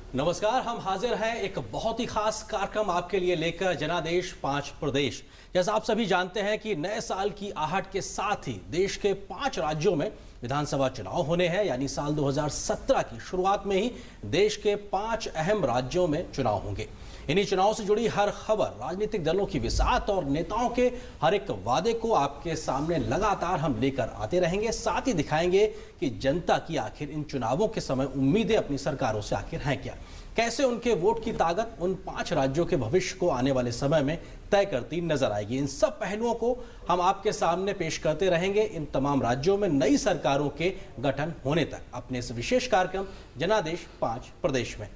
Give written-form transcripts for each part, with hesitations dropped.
नमस्कार, हम हाजिर हैं एक बहुत ही खास कार्यक्रम आपके लिए लेकर, जनादेश 5 प्रदेश। जैसा आप सभी जानते हैं कि नए साल की आहट के साथ ही देश के 5 राज्यों में विधानसभा चुनाव होने हैं। यानी साल 2017 की शुरुआत में ही देश के 5 अहम राज्यों में चुनाव होंगे। इन्हीं चुनाव से जुड़ी हर खबर, राजनीतिक दलों की विसात और नेताओं के हर एक वादे को आपके सामने लगातार हम लेकर आते रहेंगे। साथ ही दिखाएंगे कि जनता की आखिर इन चुनावों के समय उम्मीदें अपनी सरकारों से आखिर हैं क्या, कैसे उनके वोट की ताकत उन 5 राज्यों के भविष्य को आने वाले समय में तय करती नजर आएगी। इन सब पहलुओं को हम आपके सामने पेश करते रहेंगे इन तमाम राज्यों में नई सरकारों के गठन होने तक, अपने इस विशेष कार्यक्रम जनादेश 5 प्रदेश में।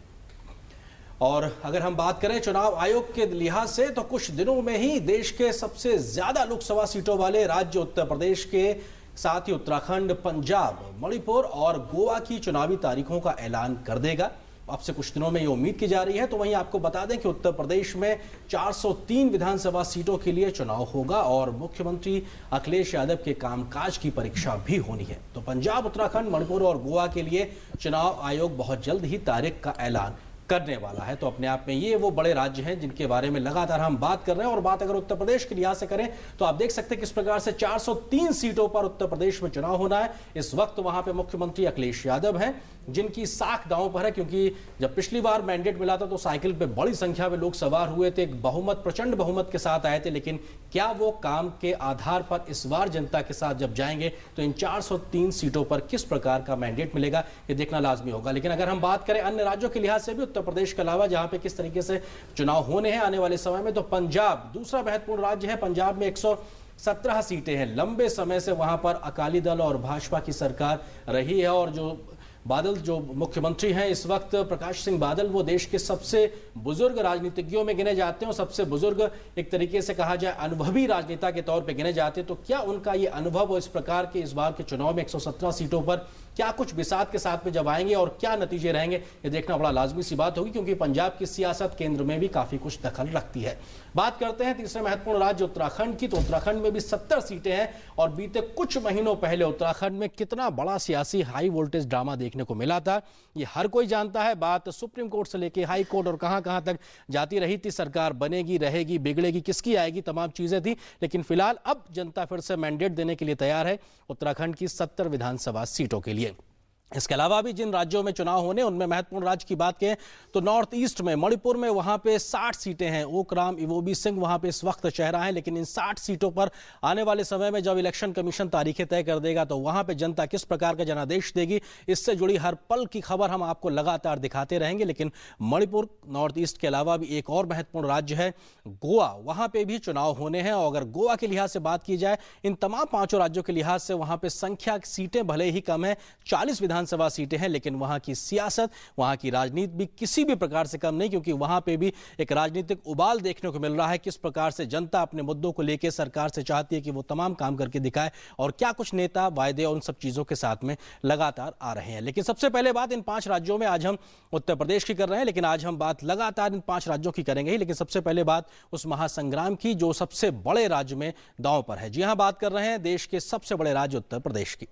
और अगर हम बात करें चुनाव आयोग के लिहाज से, तो कुछ दिनों में ही देश के सबसे ज्यादा लोकसभा सीटों वाले राज्य उत्तर प्रदेश के साथ ही उत्तराखंड, पंजाब, मणिपुर और गोवा की चुनावी तारीखों का ऐलान कर देगा। अब से कुछ दिनों में ये उम्मीद की जा रही है। तो वहीं आपको बता दें कि उत्तर प्रदेश में 403 विधानसभा सीटों के लिए चुनाव होगा और मुख्यमंत्री अखिलेश यादव के कामकाज की परीक्षा भी होनी है। तो पंजाब, उत्तराखंड, मणिपुर और गोवा के लिए चुनाव आयोग बहुत जल्द ही तारीख का ऐलान करने वाला है। तो अपने आप में ये वो बड़े राज्य हैं जिनके बारे में लगातार हम बात कर रहे हैं। और बात अगर उत्तर प्रदेश के लिहाज से करें तो आप देख सकते हैं किस प्रकार से 403 सीटों पर उत्तर प्रदेश में चुनाव होना है। इस वक्त वहां पे मुख्यमंत्री अखिलेश यादव हैं, जिनकी साख दांव पर है, क्योंकि जब पिछली बार मैंडेट मिला था तो साइकिल पे बड़ी संख्या में लोग सवार हुए थे, एक बहुमत, प्रचंड बहुमत के साथ आए थे। लेकिन क्या वो काम के आधार पर इस बार जनता के साथ जब जाएंगे तो इन 403 सीटों पर किस प्रकार का मैंडेट मिलेगा, ये देखना लाजमी होगा। लेकिन अगर हम बात करें अन्य राज्यों के लिहाज से भी उत्तर प्रदेश के अलावा जहां पे किस तरीके से चुनाव होने हैं आने वाले समय में, तो पंजाब दूसरा महत्वपूर्ण राज्य है। पंजाब में 117 सीटें हैं। लंबे समय से वहां पर अकाली दल और भाजपा की सरकार रही है और जो मुख्यमंत्री हैं इस वक्त, प्रकाश सिंह बादल, वो देश के सबसे बुजुर्ग राजनीतिज्ञों में गिने जाते हैं और सबसे बुजुर्ग, एक तरीके से कहा जाए अनुभवी राजनेता के तौर पे गिने जाते हैं। तो क्या उनका ये अनुभव इस प्रकार के इस बार के चुनाव में 117 सीटों पर क्या कुछ बिसात के साथ में जब आएंगे और क्या नतीजे रहेंगे, ये देखना बड़ा लाजमी सी बात होगी, क्योंकि पंजाब की सियासत केंद्र में भी काफी कुछ दखल रखती है। बात करते हैं तीसरे महत्वपूर्ण राज्य उत्तराखंड की। तो उत्तराखंड में भी 70 सीटें हैं और बीते कुछ महीनों पहले उत्तराखंड में कितना बड़ा सियासी हाई वोल्टेज ड्रामा देखने को मिला था, ये हर कोई जानता है। बात सुप्रीम कोर्ट से लेके हाई कोर्ट और कहां तक जाती रही थी। सरकार बनेगी, रहेगी, बिगड़ेगी, किसकी आएगी, तमाम चीजें थी। लेकिन फिलहाल अब जनता फिर से मैंडेट देने के लिए तैयार है उत्तराखंड की 70 विधानसभा सीटों के लिए। इसके अलावा भी जिन राज्यों में चुनाव होने, उनमें महत्वपूर्ण राज्य की बात करें तो नॉर्थ ईस्ट में मणिपुर में वहां पे 60 सीटें हैं। ओकराम इवोबी सिंह वहां पे इस वक्त चेहरा है। लेकिन इन 60 सीटों पर आने वाले समय में जब इलेक्शन कमीशन तारीखें तय कर देगा तो वहां पे जनता किस प्रकार का जनादेश देगी, इससे जुड़ी हर पल की खबर हम आपको लगातार दिखाते रहेंगे। लेकिन मणिपुर, नॉर्थ ईस्ट के अलावा भी एक और महत्वपूर्ण राज्य है गोवा, वहां पे भी चुनाव होने हैं। और अगर गोवा के लिहाज से बात की जाए, इन तमाम 5 राज्यों के लिहाज से वहां पे संख्या सीटें भले ही कम है, 40 विधानसभा सीटें हैं, लेकिन वहां की सियासत, वहां की राजनीति भी किसी भी प्रकार से कम नहीं, क्योंकि वहां पे भी एक राजनीतिक उबाल देखने को मिल रहा है। किस प्रकार से जनता अपने मुद्दों को लेकर सरकार से चाहती है कि वो तमाम काम करके दिखाए और क्या कुछ नेता वायदे और उन सब चीजों के साथ में लगातार आ रहे हैं। लेकिन सबसे पहले बात इन 5 राज्यों में, आज हम उत्तर प्रदेश की कर रहे हैं, लेकिन आज हम बात लगातार इन 5 राज्यों की करेंगे ही। लेकिन सबसे पहले बात उस महासंग्राम की जो सबसे बड़े राज्य में दांव पर है। जी हां, बात कर रहे हैं देश के सबसे बड़े राज्य उत्तर प्रदेश की।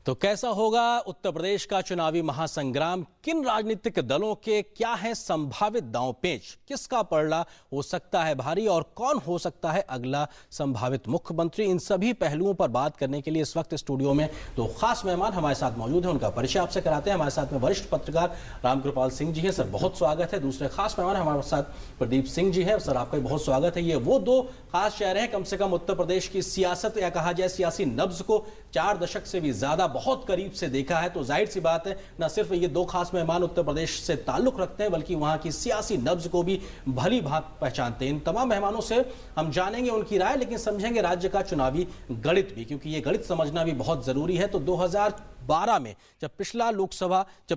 तो कैसा होगा उत्तर प्रदेश का चुनावी महासंग्राम, किन राजनीतिक दलों के क्या है संभावित दांवपेच, किसका पलड़ा हो सकता है भारी और कौन हो सकता है अगला संभावित मुख्यमंत्री, इन सभी पहलुओं पर बात करने के लिए इस वक्त स्टूडियो में 2 खास मेहमान हमारे साथ मौजूद हैं। उनका परिचय आपसे कराते हैं। हमारे साथ में वरिष्ठ पत्रकार रामकृपाल सिंह जी हैं, सर बहुत स्वागत है। दूसरे खास मेहमान हमारे साथ प्रदीप सिंह जी हैं, सर आपका बहुत स्वागत है। ये वो 2 खास चेहरे हैं, कम से कम उत्तर प्रदेश की सियासत या कहा जाए सियासी नब्ज को 4 दशक से भी ज्यादा बहुत करीब से देखा है। तो जाहिर सी बात है, न सिर्फ ये 2 खास मेहमान उत्तर प्रदेश से ताल्लुक रखते हैं, बल्कि वहां की सियासी नब्ज को भी भली भांति पहचानते हैं। इन तमाम मेहमानों से हम जानेंगे उनकी राय, लेकिन समझेंगे राज्य का चुनावी गणित भी, क्योंकि ये गणित समझना भी बहुत जरूरी है। तो 2012 में जब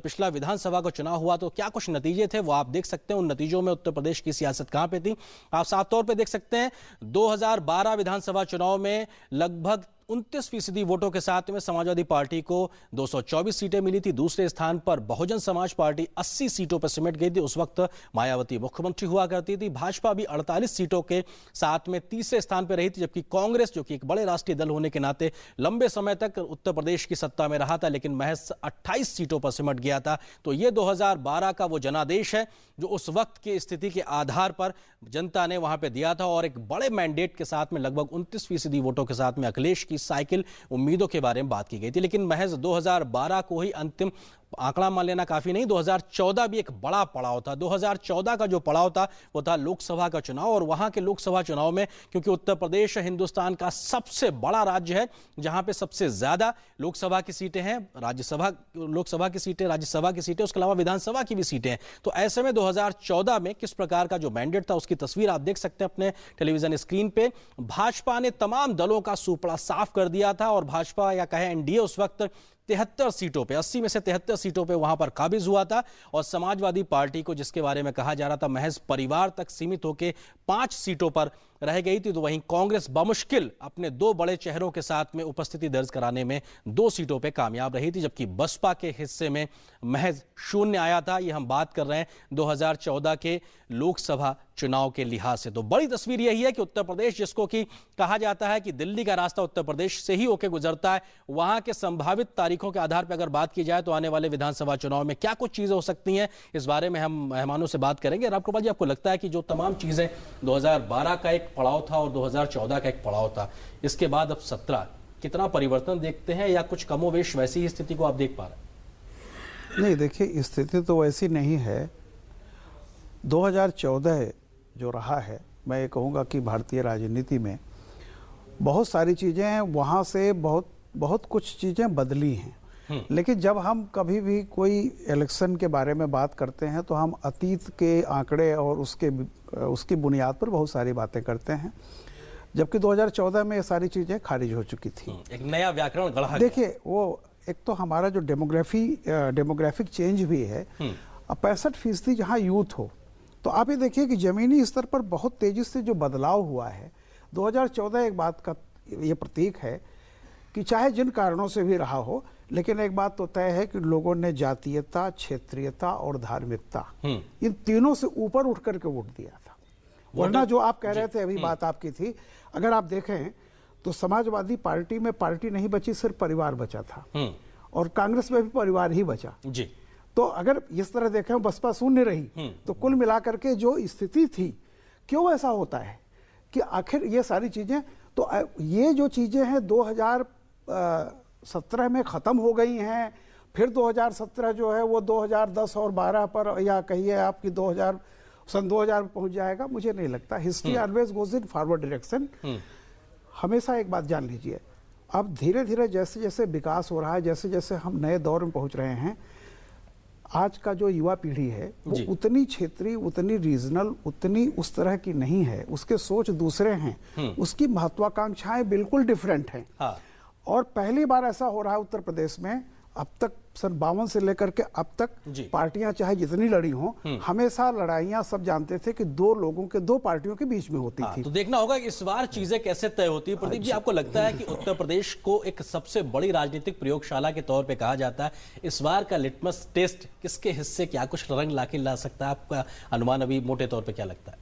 पिछला विधानसभा का चुनाव हुआ तो क्या कुछ नतीजे थे वो आप देख सकते हैं। उन नतीजों में उत्तर प्रदेश की सियासत कहां पे थी आप साफ तौर पे देख सकते हैं। 2012 विधानसभा चुनाव में लगभग 29% वोटों के साथ में समाजवादी पार्टी को 224 सीटें मिली थी। दूसरे स्थान पर बहुजन समाज पार्टी 80 सीटों पर सिमट गई थी। उस वक्त मायावती मुख्यमंत्री हुआ करती थी। भाजपा भी 48 सीटों के साथ में तीसरे स्थान पर रही थी, जबकि कांग्रेस जो कि एक बड़े राष्ट्रीय दल होने के नाते लंबे समय तक उत्तर प्रदेश की सत्ता में रहा था, लेकिन महज 28 सीटों पर सिमट गया था। तो ये 2012 का वो जनादेश है जो उस वक्त की स्थिति के आधार पर जनता ने वहां पे दिया था, और एक बड़े मैंडेट के साथ में लगभग 29% वोटों के साथ में अखिलेश की साइकिल उम्मीदों के बारे में बात की गई थी। लेकिन महज 2012 को ही अंतिम आंकड़ा मान लेना काफी नहीं, 2014 भी एक बड़ा पड़ाव था। 2014 का जो पड़ाव था वो था लोकसभा का चुनाव, और वहां के लोकसभा चुनाव में क्योंकि उत्तर प्रदेश हिंदुस्तान का सबसे बड़ा राज्य है जहां पे सबसे ज्यादा लोकसभा की सीटें हैं, लोकसभा की सीटें, राज्यसभा की सीटें, उसके अलावा विधानसभा की भी सीटें हैं। तो ऐसे में 2014 में किस प्रकार का जो मैंडेट था उसकी तस्वीर आप देख सकते हैं अपने टेलीविजन स्क्रीन पे। भाजपा ने तमाम दलों का सूपड़ा साफ कर दिया था, और भाजपा या कहे एनडीए उस वक्त 73 सीटों पे, 80 में से 73 सीटों पे वहां पर काबिज हुआ था। और समाजवादी पार्टी को जिसके बारे में कहा जा रहा था महज परिवार तक सीमित होकर 5 सीटों पर रह गई थी। तो वहीं कांग्रेस बमुश्किल अपने 2 बड़े चेहरों के साथ में उपस्थिति दर्ज कराने में 2 सीटों पे कामयाब रही थी, जबकि बसपा के हिस्से में महज 0 आया था। ये हम बात कर रहे हैं 2014 के लोकसभा चुनाव के लिहाज से। तो बड़ी तस्वीर यही है कि उत्तर प्रदेश, जिसको कि कहा जाता है कि दिल्ली का रास्ता उत्तर प्रदेश से ही होकर गुजरता है, वहां के संभावित तारीखों के आधार पर अगर बात की जाए तो आने वाले विधानसभा चुनाव में क्या कुछ चीजें हो सकती हैं, इस बारे में हम मेहमानों से बात करेंगे। रामकृपाल जी, आपको लगता है कि जो तमाम चीजें 2012 का एक पड़ाव था और 2014 का एक पड़ाव था, इसके बाद अब 17 कितना परिवर्तन देखते हैं, या कुछ कमोवेश वैसी ही स्थिति को आप देख पा रहे हैं? नहीं, देखिए स्थिति तो वैसी नहीं है। 2014 जो रहा है, मैं ये कहूँगा कि भारतीय राजनीति में बहुत सारी चीज़ें हैं, वहाँ से बहुत कुछ चीज़ें बदली हैं। लेकिन जब हम कभी भी कोई इलेक्शन के बारे में बात करते हैं तो हम अतीत के आंकड़े और उसकी बुनियाद पर बहुत सारी बातें करते हैं, जबकि 2014 में ये सारी चीज़ें खारिज हो चुकी थी। एक नया व्याकरण गढ़ा गया। देखिए, वो एक तो हमारा जो डेमोग्राफिक चेंज भी है। अब 65% जहाँ यूथ हो, तो आप ये देखिए कि जमीनी स्तर पर बहुत तेजी से जो बदलाव हुआ है। 2014 एक बात का ये प्रतीक है कि चाहे जिन कारणों से भी रहा हो, लेकिन एक बात तो तय है कि लोगों ने जातीयता, क्षेत्रीयता और धार्मिकता, इन तीनों से ऊपर उठ करके वोट दिया था। वरना जो आप कह रहे थे, अभी बात आपकी थी, अगर आप देखें तो समाजवादी पार्टी में पार्टी नहीं बची, सिर्फ परिवार बचा था, और कांग्रेस में भी परिवार ही बचा जी। तो अगर इस तरह देखें, बसपा शून्य रही, तो कुल मिलाकर के जो स्थिति थी, क्यों ऐसा होता है कि आखिर ये सारी चीजें, तो ये जो चीजें हैं 2017 में खत्म हो गई हैं। फिर 2017 जो है वो 2010 और 12 पर, या कहिए आपकी सन 2000 पहुंच जाएगा, मुझे नहीं लगता। History always goes in forward direction. हमेशा एक बात जान लीजिए, अब धीरे धीरे जैसे जैसे विकास हो रहा है, जैसे जैसे हम नए दौर में पहुंच रहे हैं, आज का जो युवा पीढ़ी है वो उतनी क्षेत्रीय, उतनी रीजनल, उतनी उस तरह की नहीं है। उसके सोच दूसरे हैं, उसकी महत्वाकांक्षाएं बिल्कुल डिफरेंट हैं। हाँ। और पहली बार ऐसा हो रहा है उत्तर प्रदेश में, अब तक सन 52 से लेकर के अब तक पार्टियां चाहे जितनी लड़ी हों, हमेशा लड़ाइयां सब जानते थे कि 2 लोगों के 2 पार्टियों के बीच में होती थी। तो देखना होगा इस बार चीजें कैसे तय होती है। प्रदीप जी, आपको लगता है कि उत्तर प्रदेश को एक सबसे बड़ी राजनीतिक प्रयोगशाला के तौर पे कहा जाता है, इस बार का लिटमस टेस्ट किसके हिस्से क्या कुछ रंग ला सकता है? आपका अनुमान अभी मोटे तौर पर क्या लगता है?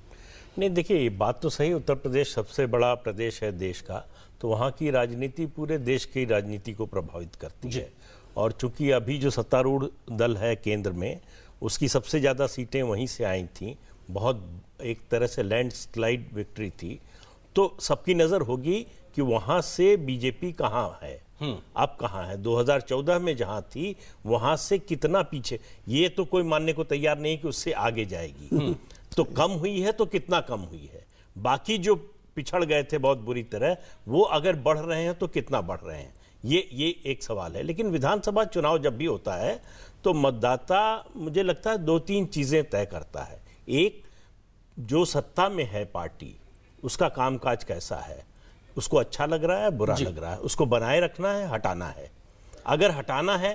नहीं, देखिए, ये बात तो सही, उत्तर प्रदेश सबसे बड़ा प्रदेश है देश का, तो वहाँ की राजनीति पूरे देश की राजनीति को प्रभावित करती है। और चूंकि अभी जो सत्तारूढ़ दल है केंद्र में, उसकी सबसे ज़्यादा सीटें वहीं से आई थी, बहुत एक तरह से लैंडस्लाइड विक्ट्री थी, तो सबकी नज़र होगी कि वहाँ से बीजेपी कहाँ है, अब कहाँ है। 2014 में जहाँ थी वहाँ से कितना पीछे, ये तो कोई मानने को तैयार नहीं कि उससे आगे जाएगी। तो कम हुई है तो कितना कम हुई है, बाकी जो पिछड़ गए थे बहुत बुरी तरह, वो अगर बढ़ रहे हैं तो कितना बढ़ रहे हैं, ये एक सवाल है। लेकिन विधानसभा चुनाव जब भी होता है तो मतदाता, मुझे लगता है 2-3 चीजें तय करता है। एक, जो सत्ता में है पार्टी, उसका कामकाज कैसा है, उसको अच्छा लग रहा है, बुरा लग रहा है, उसको बनाए रखना है, हटाना है। अगर हटाना है,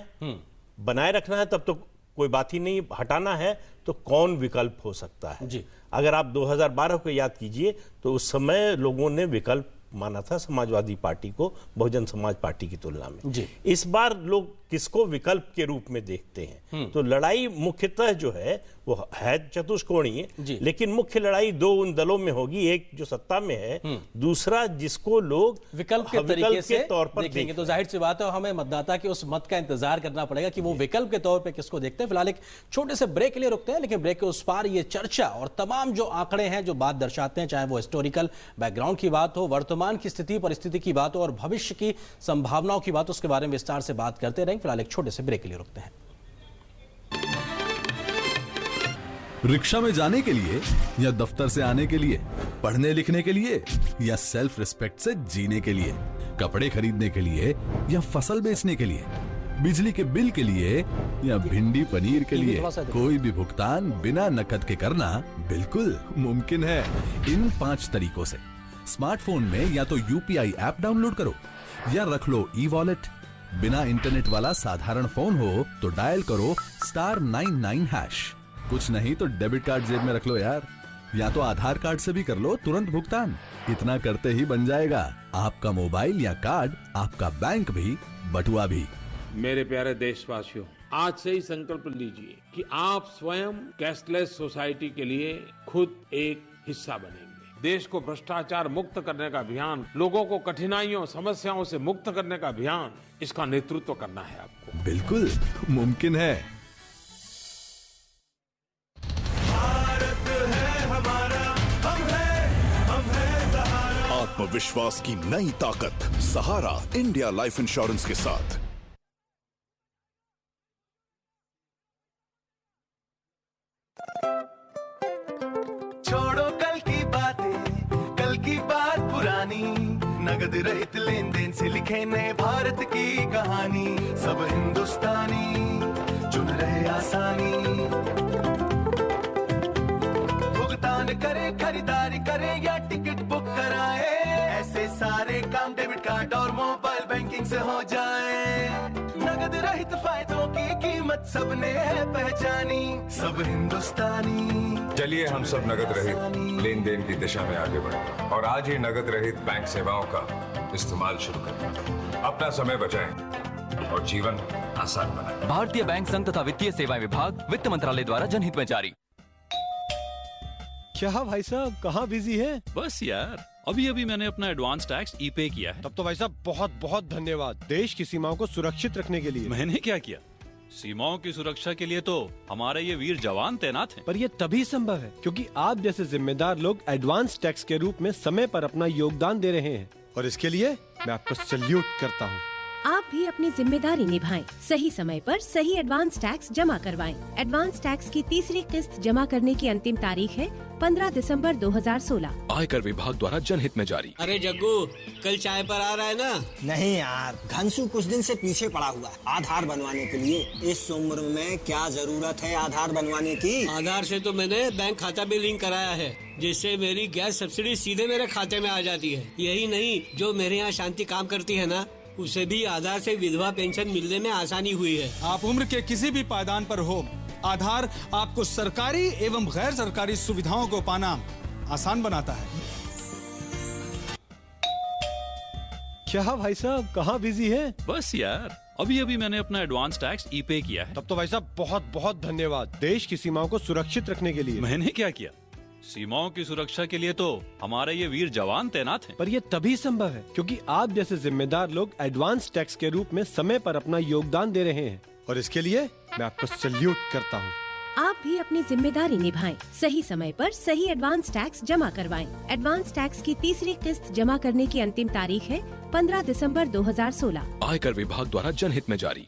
बनाए रखना है, तब तो कोई बात ही नहीं। हटाना है तो कौन विकल्प हो सकता है जी। अगर आप 2012 को याद कीजिए तो उस समय लोगों ने विकल्प माना था समाजवादी पार्टी को बहुजन समाज पार्टी की तुलना में जी। इस बार लोग किसको विकल्प के रूप में देखते हैं? तो लड़ाई मुख्यतः जो है वो है चतुष्कोणीय, लेकिन मुख्य लड़ाई दो उन दलों में होगी, एक जो सत्ता में है, दूसरा जिसको लोग विकल्प के तरीके से तौर पर देखेंगे। तो जाहिर सी बात है हमें मतदाता के उस मत का इंतजार करना पड़ेगा कि वो विकल्प के तौर पे किसको देखते हैं। फिलहाल एक छोटे से ब्रेक के लिए रुकते हैं, लेकिन ब्रेक के उस पार ये चर्चा और तमाम जो आंकड़े हैं जो बात दर्शाते हैं, चाहे वो हिस्टोरिकल बैकग्राउंड की बात हो, वर्तमान की स्थिति परिस्थिति की बात हो और भविष्य की संभावनाओं की बात, उसके बारे में विस्तार से बात करते रहेंगे। फिलहाल एक छोटे से ब्रेक के लिए रुकते हैं। रिक्शा में जाने के लिए या दफ्तर से आने के लिए, पढ़ने लिखने के लिए या सेल्फ रिस्पेक्ट से जीने के लिए, कपड़े खरीदने के लिए या फसल बेचने के लिए, बिजली के बिल के लिए या भिंडी पनीर के लिए, कोई भी भुगतान बिना नकद के करना बिल्कुल मुमकिन है इन 5 तरीकों से। स्मार्टफोन में या तो यूपीआई ऐप डाउनलोड करो या रख लो ई वॉलेट। बिना इंटरनेट वाला साधारण फोन हो तो डायल करो *99#। कुछ नहीं तो डेबिट कार्ड जेब में रख लो यार, या तो आधार कार्ड से भी कर लो तुरंत भुगतान। इतना करते ही बन जाएगा आपका मोबाइल या कार्ड, आपका बैंक भी, बटुआ भी। मेरे प्यारे देशवासियों, आज से ही संकल्प लीजिए कि आप स्वयं कैशलेस सोसाइटी के लिए खुद एक हिस्सा बनेंगे। देश को भ्रष्टाचार मुक्त करने का अभियान, लोगों को कठिनाइयों समस्याओं से मुक्त करने का अभियान, इसका नेतृत्व करना है आपको। बिल्कुल मुमकिन है। भारत है हमारा, हम है सहारा। आत्मविश्वास की नई ताकत सहारा इंडिया लाइफ इंश्योरेंस के साथ। छोड़ो कल की बातें, कल की बात पुरानी, नगद रहित लेन देन से लिखे नए भारत की कहानी। सब हिंदुस्तानी चुन रहे आसानी, भुगतान करे, खरीदारी करे या टिकट बुक कराए, ऐसे सारे काम डेबिट कार्ड और मोबाइल बैंकिंग से हो जाए। नगद रहित फायदों की कीमत सबने है पहचानी। सब हिंदुस्तानी। चलिए हम सब नगद रहित लेन देन की दिशा में आगे बढ़ें और आज ही नगद रहित बैंक सेवाओं का इस्तेमाल शुरू करें। अपना समय बचाएं और जीवन आसान बनाएं। भारतीय बैंक संघ तथा वित्तीय सेवाएं विभाग, वित्त मंत्रालय द्वारा जनहित में जारी। क्या भाई साहब, कहाँ बिजी है? बस यार, अभी अभी मैंने अपना एडवांस टैक्स ई-पे किया है। तब तो भाई साहब बहुत बहुत धन्यवाद। देश की सीमाओं को सुरक्षित रखने के लिए। मैंने क्या किया? सीमाओं की सुरक्षा के लिए तो हमारे ये वीर जवान तैनात हैं। पर ये तभी संभव है क्योंकि आप जैसे जिम्मेदार लोग एडवांस टैक्स के रूप में समय पर अपना योगदान दे रहे हैं, और इसके लिए मैं आपको सैल्यूट करता हूँ। आप भी अपनी जिम्मेदारी निभाएं, सही समय पर सही एडवांस टैक्स जमा करवाएं। एडवांस टैक्स की तीसरी किस्त जमा करने की अंतिम तारीख है 15 दिसंबर 2016। आयकर विभाग द्वारा जनहित में जारी। अरे जग्गू, कल चाय पर आ रहा है ना? नहीं यार, घनसू कुछ दिन से पीछे पड़ा हुआ है आधार बनवाने के लिए। इस उम्र में क्या जरूरत है आधार बनवाने की? आधार से तो मैंने बैंक खाता भी लिंक कराया है, जिससे मेरी गैस सब्सिडी सीधे मेरे खाते में आ जाती है। यही नहीं, जो मेरे यहाँ शांति काम करती है ना, उसे भी आधार से विधवा पेंशन मिलने में आसानी हुई है। आप उम्र के किसी भी पायदान पर हो, आधार आपको सरकारी एवं गैर सरकारी सुविधाओं को पाना आसान बनाता है। क्या भाई साहब, कहाँ बिजी है? बस यार, अभी अभी मैंने अपना एडवांस टैक्स ई-पे किया है। तब तो भाई साहब बहुत बहुत धन्यवाद। देश की सीमाओं को सुरक्षित रखने के लिए। मैंने क्या किया? सीमाओं की सुरक्षा के लिए तो हमारे ये वीर जवान तैनात हैं। पर ये तभी संभव है क्योंकि आप जैसे जिम्मेदार लोग एडवांस टैक्स के रूप में समय पर अपना योगदान दे रहे हैं, और इसके लिए मैं आपको सैल्यूट करता हूँ। आप भी अपनी जिम्मेदारी निभाएं, सही समय पर सही एडवांस टैक्स जमा करवाएं। एडवांस टैक्स की तीसरी किस्त जमा करने की अंतिम तारीख है 15 दिसंबर 2016। आयकर विभाग द्वारा जनहित में जारी।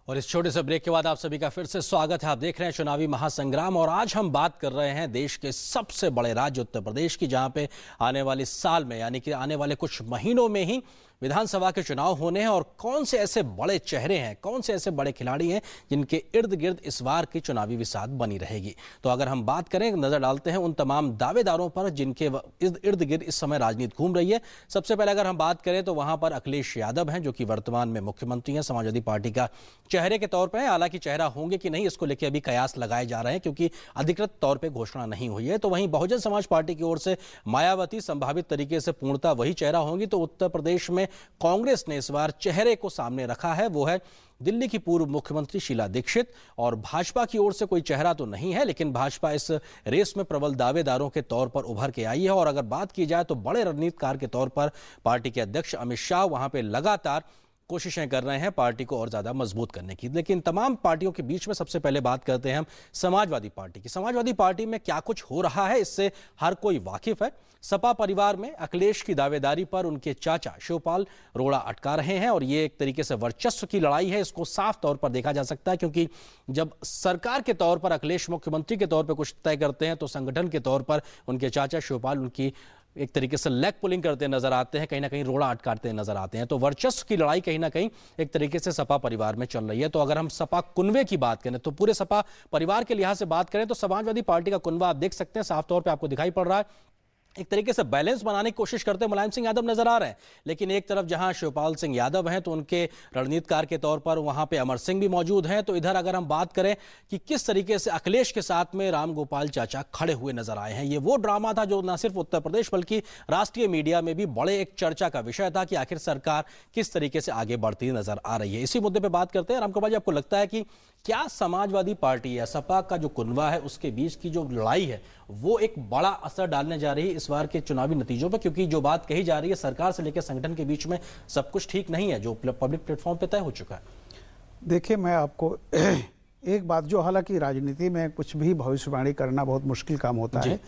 और इस छोटे से ब्रेक के बाद आप सभी का फिर से स्वागत है। आप देख रहे हैं चुनावी महासंग्राम, और आज हम बात कर रहे हैं देश के सबसे बड़े राज्य उत्तर प्रदेश की, जहां पे आने वाले साल में यानी कि आने वाले कुछ महीनों में ही विधानसभा के चुनाव होने हैं और कौन से ऐसे बड़े चेहरे हैं, कौन से ऐसे बड़े खिलाड़ी हैं जिनके इर्द गिर्द इस बार की चुनावी विसात बनी रहेगी। तो अगर हम बात करें, नजर डालते हैं उन तमाम दावेदारों पर जिनके इर्द गिर्द इस समय राजनीति घूम रही है। सबसे पहले अगर हम बात करें तो वहां पर अखिलेश यादव हैं, जो कि वर्तमान में मुख्यमंत्री हैं, समाजवादी पार्टी का चेहरे के तौर पर है। हालांकि चेहरा होंगे कि नहीं, इसको लेकर अभी कयास लगाए जा रहे हैं, क्योंकि अधिकृत तौर पर घोषणा नहीं हुई है। तो वहीं बहुजन समाज पार्टी की ओर से मायावती संभावित तरीके से पूर्णतः वही चेहरा होंगी। तो उत्तर प्रदेश में कांग्रेस ने इस बार चेहरे को सामने रखा है, वो है दिल्ली की पूर्व मुख्यमंत्री शीला दीक्षित। और भाजपा की ओर से कोई चेहरा तो नहीं है, लेकिन भाजपा इस रेस में प्रबल दावेदारों के तौर पर उभर के आई है। और अगर बात की जाए तो बड़े रणनीतिकार के तौर पर पार्टी के अध्यक्ष अमित शाह वहां पे लगातार कोशिशें कर रहे हैं पार्टी को और ज्यादा मजबूत करने की। लेकिन तमाम पार्टियों के बीच में सबसे पहले बात करते हैं हम समाजवादी पार्टी की। समाजवादी पार्टी में क्या कुछ हो रहा है, इससे हर कोई वाकिफ है। सपा परिवार में अखिलेश की दावेदारी पर उनके चाचा शिवपाल रोड़ा अटका रहे हैं और ये एक तरीके से वर्चस्व की लड़ाई है। इसको साफ तौर पर देखा जा सकता है, क्योंकि जब सरकार के तौर पर अखिलेश मुख्यमंत्री के तौर पर कुछ तय करते हैं तो संगठन के तौर पर उनके चाचा शिवपाल उनकी एक तरीके से लेग पुलिंग करते नजर आते हैं, कहीं ना कहीं रोड़ा अटकाते नजर आते हैं। तो वर्चस्व की लड़ाई कहीं ना कहीं एक तरीके से सपा परिवार में चल रही है। तो अगर हम सपा कुनवे की बात करें, तो पूरे सपा परिवार के लिहाज से बात करें तो समाजवादी पार्टी का कुनवा आप देख सकते हैं, साफ तौर पर आपको दिखाई पड़ रहा है। एक तरीके से बैलेंस बनाने की कोशिश करते मुलायम सिंह यादव नजर आ रहे हैं, लेकिन एक तरफ जहां शिवपाल सिंह यादव हैं तो उनके रणनीतिकार के तौर पर वहां पे अमर सिंह भी मौजूद हैं। तो इधर अगर हम बात करें कि किस तरीके से अखिलेश के साथ में राम गोपाल चाचा खड़े हुए नजर आए हैं, ये वो ड्रामा था जो न सिर्फ उत्तर प्रदेश बल्कि राष्ट्रीय मीडिया में भी बड़े एक चर्चा का विषय था कि आखिर सरकार किस तरीके से आगे बढ़ती नजर आ रही है। इसी मुद्दे पर बात करते हैं। राम गोपाल जी, आपको लगता है कि क्या समाजवादी पार्टी या सपा का जो कुनवा है उसके बीच की जो लड़ाई है वो एक बड़ा असर डालने जा रही है इस बार के चुनावी नतीजों पर? क्योंकि जो बात कही जा रही है सरकार से लेकर संगठन के बीच में सब कुछ ठीक नहीं है, जो पब्लिक प्लेटफॉर्म पे तय हो चुका है। देखिए, मैं आपको एक बात, जो हालांकि राजनीति में कुछ भी भविष्यवाणी करना बहुत मुश्किल काम होता है,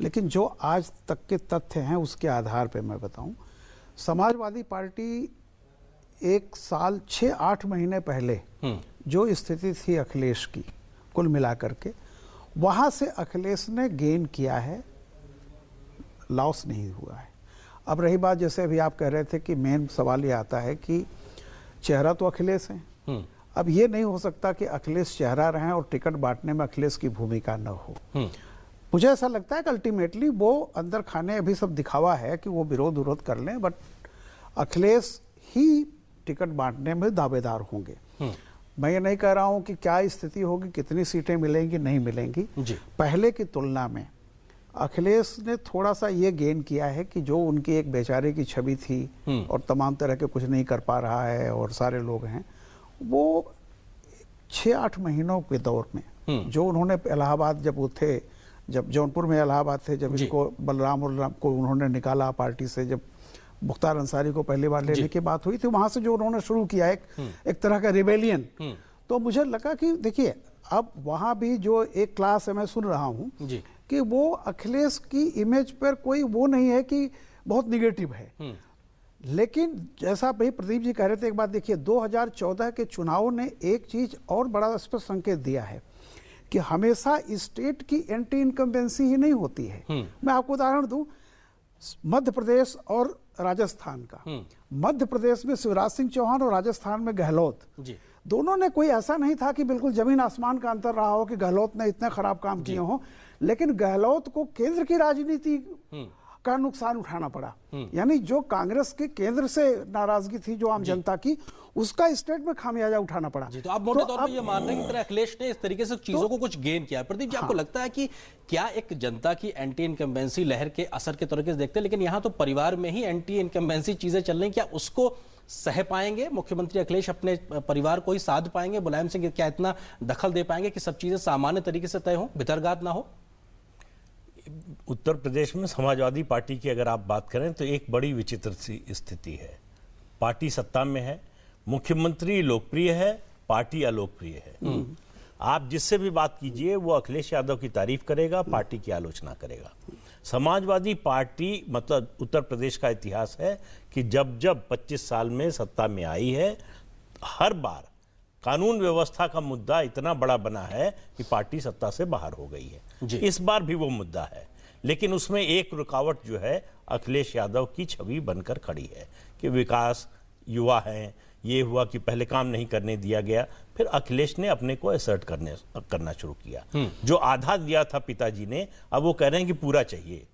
लेकिन जो आज तक के तथ्य हैं उसके आधार पर मैं बताऊं, समाजवादी पार्टी 1 साल 6-8 महीने पहले जो स्थिति थी अखिलेश की, कुल मिलाकर के वहां से अखिलेश ने गेन किया है, लॉस नहीं हुआ है। अब रही बात, जैसे अभी आप कह रहे थे कि मेन सवाल ये आता है कि चेहरा तो अखिलेश है। अब ये नहीं हो सकता कि अखिलेश चेहरा रहे और टिकट बांटने में अखिलेश की भूमिका न हो। मुझे ऐसा लगता है कि अल्टीमेटली वो अंदर खाने अभी सब दिखावा है कि वो विरोध कर लें, बट अखिलेश ही टिकट बांटने में दावेदार होंगे। मैं ये नहीं कह रहा हूं कि क्या स्थिति होगी, कितनी सीटें मिलेंगी नहीं मिलेंगी। पहले की तुलना में अखिलेश ने थोड़ा सा ये गेन किया है कि जो उनकी एक बेचारे की छवि थी और तमाम तरह के कुछ नहीं कर पा रहा है और सारे लोग हैं, वो 6-8 महीनों के दौर में जो उन्होंने इलाहाबाद जब वो थे, जब जौनपुर में इलाहाबाद थे, जब इसको बलराम को उन्होंने निकाला पार्टी से, जब मुख्तार अंसारी को पहली बार लेने की बात हुई थी, वहां से जो उन्होंने शुरू किया एक तरह का रिबेलियन, तो मुझे लगा कि देखिए अब वहां भी जो एक क्लास है, मैं सुन रहा हूं कि वो अखिलेश की इमेज पर कोई वो नहीं है कि बहुत निगेटिव है। लेकिन जैसा भाई प्रदीप जी कह रहे थे, एक बात देखिए, 2014 के चुनाव ने एक चीज और बड़ा स्पष्ट संकेत दिया है कि हमेशा स्टेट की एंटी इनकम्बेंसी ही नहीं होती है। मैं आपको उदाहरण दूं, मध्य प्रदेश और राजस्थान का। मध्य प्रदेश में शिवराज सिंह चौहान और राजस्थान में गहलोत, दोनों ने कोई ऐसा नहीं था कि बिल्कुल जमीन आसमान का अंतर रहा हो कि गहलोत ने इतने खराब काम किए हो, लेकिन गहलोत को केंद्र की राजनीति का नुकसान उठाना पड़ा। यानी जो कांग्रेस के केंद्र से नाराजगी थी जो आम जनता की, उसका स्टेट में खामियाजा उठाना पड़ा। तो आप मोटे तौर पर ये मान रहे हैं कि अखिलेश ने इस तरीके से चीजों को कुछ गेन किया है। प्रदीप जी, आपको लगता है कि क्या एक जनता की एंटी इनकम्बेंसी लहर के असर के तरीके से देखते हैं, लेकिन यहाँ तो परिवार में ही एंटी इनकम्बेंसी चीजें चल रही, क्या उसको सह पाएंगे मुख्यमंत्री अखिलेश, अपने परिवार को ही साध पाएंगे? मुलायम सिंह क्या इतना दखल दे पाएंगे कि सब चीजें सामान्य तरीके से तय हो, भितरघात ना हो? उत्तर प्रदेश में समाजवादी पार्टी की अगर आप बात करें तो एक बड़ी विचित्र सी स्थिति है। पार्टी सत्ता में है, मुख्यमंत्री लोकप्रिय है, पार्टी अलोकप्रिय है। आप जिससे भी बात कीजिए वो अखिलेश यादव की तारीफ करेगा, पार्टी की आलोचना करेगा। समाजवादी पार्टी, मतलब उत्तर प्रदेश का इतिहास है कि जब 25 साल में सत्ता में आई है, हर बार कानून व्यवस्था का मुद्दा इतना बड़ा बना है कि पार्टी सत्ता से बाहर हो गई है। इस बार भी वो मुद्दा है, लेकिन उसमें एक रुकावट जो है अखिलेश यादव की छवि बनकर खड़ी है कि विकास, युवा हैं, ये हुआ कि पहले काम नहीं करने दिया गया। फिर अखिलेश ने अपने को असर्ट करना शुरू किया। जो आधा दिया था पिताजी ने, अब वो कह रहे हैं कि पूरा चाहिए।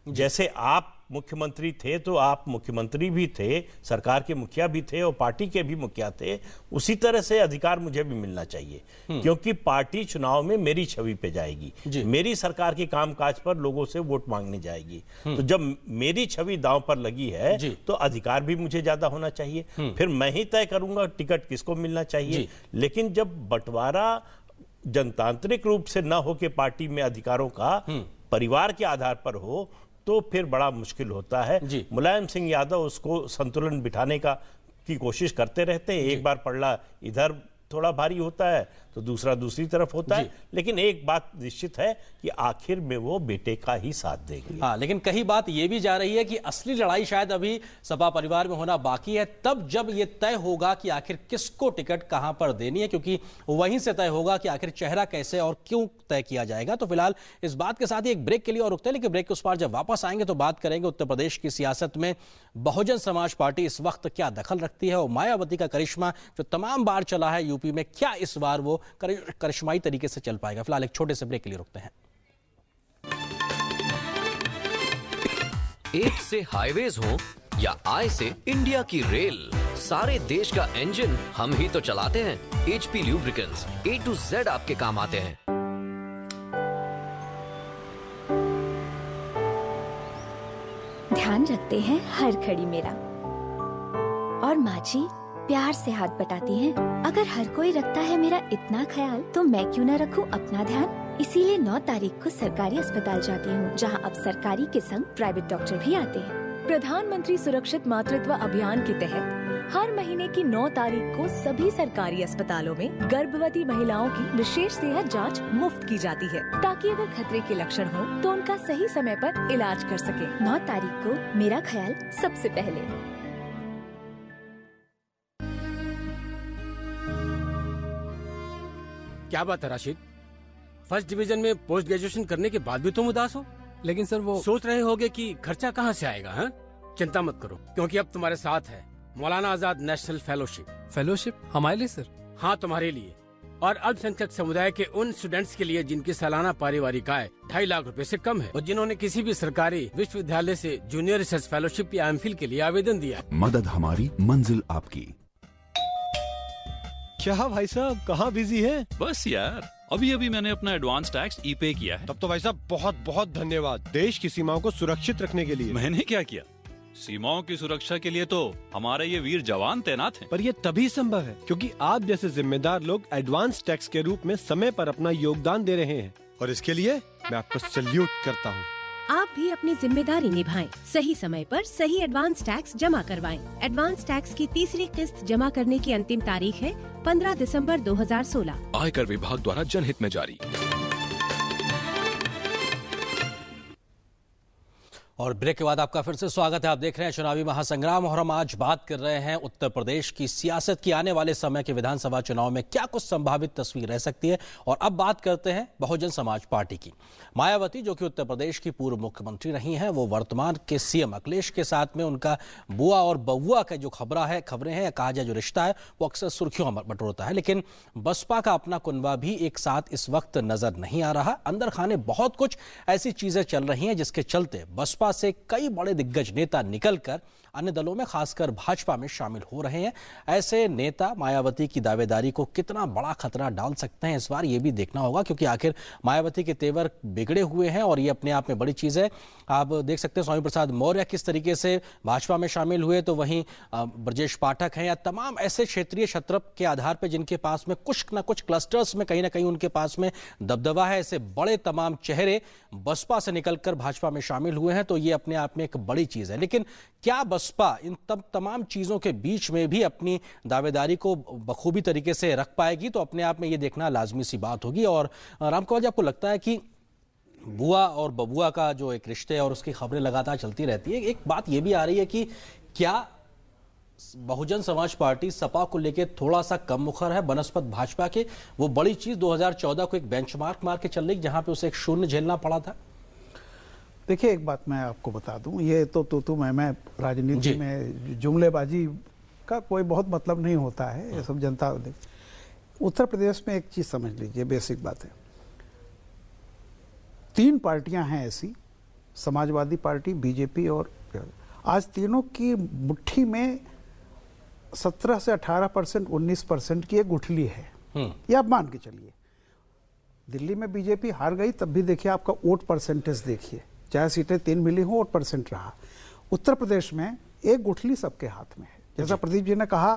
जैसे आप मुख्यमंत्री थे तो आप मुख्यमंत्री भी थे, सरकार के मुखिया भी थे और पार्टी के भी मुखिया थे, उसी तरह से अधिकार मुझे भी मिलना चाहिए, क्योंकि पार्टी चुनाव में मेरी छवि पे जाएगी, मेरी सरकार के कामकाज पर लोगों से वोट मांगने जाएगी। तो जब मेरी छवि दांव पर लगी है तो अधिकार भी मुझे ज्यादा होना चाहिए। फिर मैं ही तय करूंगा टिकट किसको मिलना चाहिए। लेकिन जब बंटवारा जनतांत्रिक रूप से न हो के पार्टी में अधिकारों का परिवार के आधार पर हो तो फिर बड़ा मुश्किल होता है। मुलायम सिंह यादव उसको संतुलन बिठाने की कोशिश करते रहते हैं। एक बार पड़ला इधर थोड़ा भारी होता है तो दूसरा दूसरी तरफ होता है, लेकिन एक बात निश्चित है कि आखिर में वो बेटे का ही साथ देंगे। हाँ, लेकिन कहीं बात ये भी जा रही है कि असली लड़ाई शायद अभी सपा परिवार में होना बाकी है, तब जब ये तय होगा कि आखिर किसको टिकट कहां पर देनी है, क्योंकि वहीं से तय होगा कि आखिर चेहरा कैसे और क्यों तय किया जाएगा। तो फिलहाल इस बात के साथ ही एक ब्रेक के लिए और रुकते हैं, लेकिन ब्रेक के उस पार जब वापस आएंगे तो बात करेंगे उत्तर प्रदेश की सियासत में बहुजन समाज पार्टी इस वक्त क्या दखल रखती है और मायावती का करिश्मा जो तमाम बार चला है यूपी में, क्या इस बार वो करिश्माई तरीके से चल पाएगा। फिलहाल एक छोटे से ब्रेक के लिए रुकते हैं। एक से हाईवेज हो या आय से इंडिया की रेल, सारे देश का इंजन हम ही तो चलाते हैं। HP lubricants A to Z आपके काम आते हैं। ध्यान रखते हैं हर घड़ी मेरा, और माँ जी प्यार से हाथ बटाती हैं। अगर हर कोई रखता है मेरा इतना ख्याल, तो मैं क्यों न रखूं अपना ध्यान। इसीलिए 9 तारीख को सरकारी अस्पताल जाती हूँ, जहाँ अब सरकारी के संग प्राइवेट डॉक्टर भी आते हैं। प्रधानमंत्री सुरक्षित मातृत्व अभियान के तहत हर महीने की 9 तारीख को सभी सरकारी अस्पतालों में गर्भवती महिलाओं की विशेष सेहत जांच मुफ्त की जाती है, ताकि अगर खतरे के लक्षण हो तो उनका सही समय पर इलाज कर सके। 9 तारीख को मेरा ख्याल सबसे पहले। क्या बात है राशिद, फर्स्ट डिवीजन में पोस्ट ग्रेजुएशन करने के बाद भी तुम उदास हो? लेकिन सर वो सोच रहे होगे कि खर्चा कहाँ से आएगा। हाँ, चिंता मत करो, क्योंकि अब तुम्हारे साथ है मौलाना आजाद नेशनल फेलोशिप। हमारे लिए सर? हाँ, तुम्हारे लिए और अल्पसंख्यक समुदाय के उन स्टूडेंट्स के लिए जिनकी सालाना पारिवारिक आय 2.5 लाख रुपए से कम है और जिन्होंने किसी भी सरकारी विश्वविद्यालय से जूनियर रिसर्च फेलोशिप या एमफिल के लिए आवेदन दिया। मदद हमारी, मंजिल आपकी। क्या भाई साहब, कहाँ बिजी है? बस यार, अभी मैंने अपना एडवांस टैक्स ई-पे किया है। तब तो भाई साहब बहुत बहुत धन्यवाद, देश की सीमाओं को सुरक्षित रखने के लिए। मैंने क्या किया? सीमाओं की सुरक्षा के लिए तो हमारे ये वीर जवान तैनात हैं। पर ये तभी संभव है क्योंकि आप जैसे जिम्मेदार लोग एडवांस टैक्स के रूप में समय पर अपना योगदान दे रहे हैं, और इसके लिए मैं आपको सैल्यूट करता हूँ। आप भी अपनी जिम्मेदारी निभाएं, सही समय पर सही एडवांस टैक्स जमा करवाएं। एडवांस टैक्स की तीसरी किस्त जमा करने की अंतिम तारीख है 15 दिसंबर 2016। आयकर विभाग द्वारा जनहित में जारी। और ब्रेक के बाद आपका फिर से स्वागत है। आप देख रहे हैं चुनावी महासंग्राम और हम आज बात कर रहे हैं उत्तर प्रदेश की सियासत की। आने वाले समय के विधानसभा चुनाव में क्या कुछ संभावित तस्वीर रह सकती है। और अब बात करते हैं बहुजन समाज पार्टी की। मायावती जो कि उत्तर प्रदेश की पूर्व मुख्यमंत्री रही हैं, वो वर्तमान के सीएम अखिलेश के साथ में उनका बुआ और बउआ का जो खबरें हैं या कहा जाए जो रिश्ता है, वो अक्सर सुर्खियों में बटोरता है। लेकिन बसपा का अपना कुनबा भी एक साथ इस वक्त नजर नहीं आ रहा। अंदर खाने बहुत कुछ ऐसी चीजें चल रही हैं जिसके चलते बसपा से कई बड़े दिग्गज नेता निकलकर अन्य दलों में खासकर भाजपा में शामिल हो रहे हैं। ऐसे नेता मायावती की दावेदारी को कितना बड़ा खतरा डाल सकते हैं, इस बार ये भी देखना होगा, क्योंकि आखिर मायावती के तेवर बिगड़े हुए हैं और ये अपने आप में बड़ी चीज है। आप देख सकते हैं स्वामी प्रसाद मौर्य किस तरीके से भाजपा में शामिल हुए, तो वहीं ब्रजेश पाठक हैं या तमाम ऐसे क्षेत्रीय छत्रप के आधार पर जिनके पास में कुछ न कुछ क्लस्टर्स में कहीं ना कहीं उनके पास में दबदबा है। ऐसे बड़े तमाम चेहरे बसपा से निकलकर भाजपा में शामिल हुए हैं, तो ये अपने आप में एक बड़ी चीज है। लेकिन क्या बसपा इन तमाम चीजों के बीच में भी अपनी दावेदारी को बखूबी तरीके से रख पाएगी, तो अपने आप में ये देखना लाजमी सी बात होगी। और रामकुमार जी, आपको लगता है कि बुआ और बबुआ का जो एक रिश्ते है और उसकी खबरें लगातार चलती रहती है, एक बात ये भी आ रही है कि क्या बहुजन समाज पार्टी सपा को लेकर थोड़ा सा कम मुखर है बनस्पत भाजपा के? वो बड़ी चीज 2014 को एक बेंचमार्क मार के चल रही जहां पे उसे एक शून्य झेलना पड़ा था। देखिए, एक बात मैं आपको बता दूं, ये तो मैं राजनीति में जुमलेबाजी का कोई बहुत मतलब नहीं होता है, ये सब जनता। उत्तर प्रदेश में एक चीज समझ लीजिए, बेसिक बात है, 3 पार्टियां हैं ऐसी, समाजवादी पार्टी, बीजेपी और आज तीनों की मुट्ठी में 17 से 18%, 19% की एक गुठली है। ये आप मान के चलिए। दिल्ली में बीजेपी हार गई, तब भी देखिए आपका वोट परसेंटेज देखिए, चाहे सीटें 3 मिली हो, वोट परसेंट रहा। उत्तर प्रदेश में एक गुठली सबके हाथ में है। जैसा प्रदीप जी ने कहा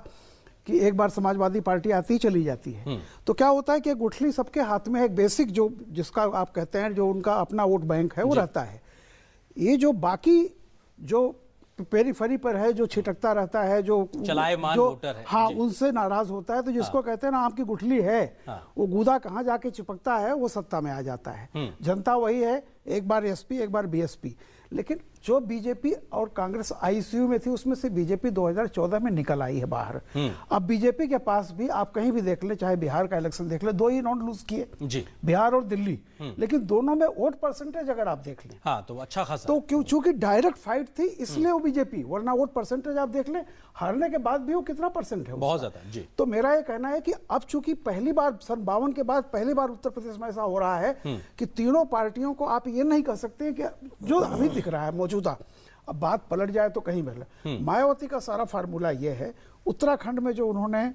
कि एक बार समाजवादी पार्टी आती ही चली जाती है, तो क्या होता है कि गुठली सबके हाथ में एक बेसिक जो जिसका आप कहते हैं जो उनका अपना वोट बैंक है वो रहता है। ये जो बाकी जो पेरीफेरी पर है, जो छिटकता रहता है, जो चलायमान वोटर है, हाँ, उनसे नाराज होता है, तो जिसको कहते हैं ना आपकी गुठली है, वो गूदा कहाँ जाके चिपकता है, वो सत्ता में आ जाता है। जनता वही है, एक बार एसपी एक बार बीएसपी। लेकिन जो बीजेपी और कांग्रेस आईसीयू में थी, उसमें से बीजेपी 2014 में निकल आई है बाहर। अब बीजेपी के पास भी आप कहीं भी देख ले, चाहे बिहार का इलेक्शन देख ले, 2 ही नॉन लूज किए जी, बिहार और दिल्ली, लेकिन दोनों में वोट परसेंटेज अगर आप देख लें, हाँ, तो अच्छा खासा, तो क्यों, चूंकि डायरेक्ट फाइट थी इसलिए वो बीजेपी, वरना वोट परसेंटेज आप देख लें, हारने के बाद भी वो कितना परसेंट है, बहुत ज्यादा जी। तो मेरा ये कहना है कि अब चूंकि पहली बार सन 52 के बाद पहली बार उत्तर प्रदेश में ऐसा हो रहा है कि तीनों पार्टियों को आप ये नहीं कह सकते कि जो अभी दिख रहा है मौजूदा, अब बात पलट जाए तो कहीं मिले। मायावती का सारा फार्मूला ये है, उत्तराखंड में जो उन्होंने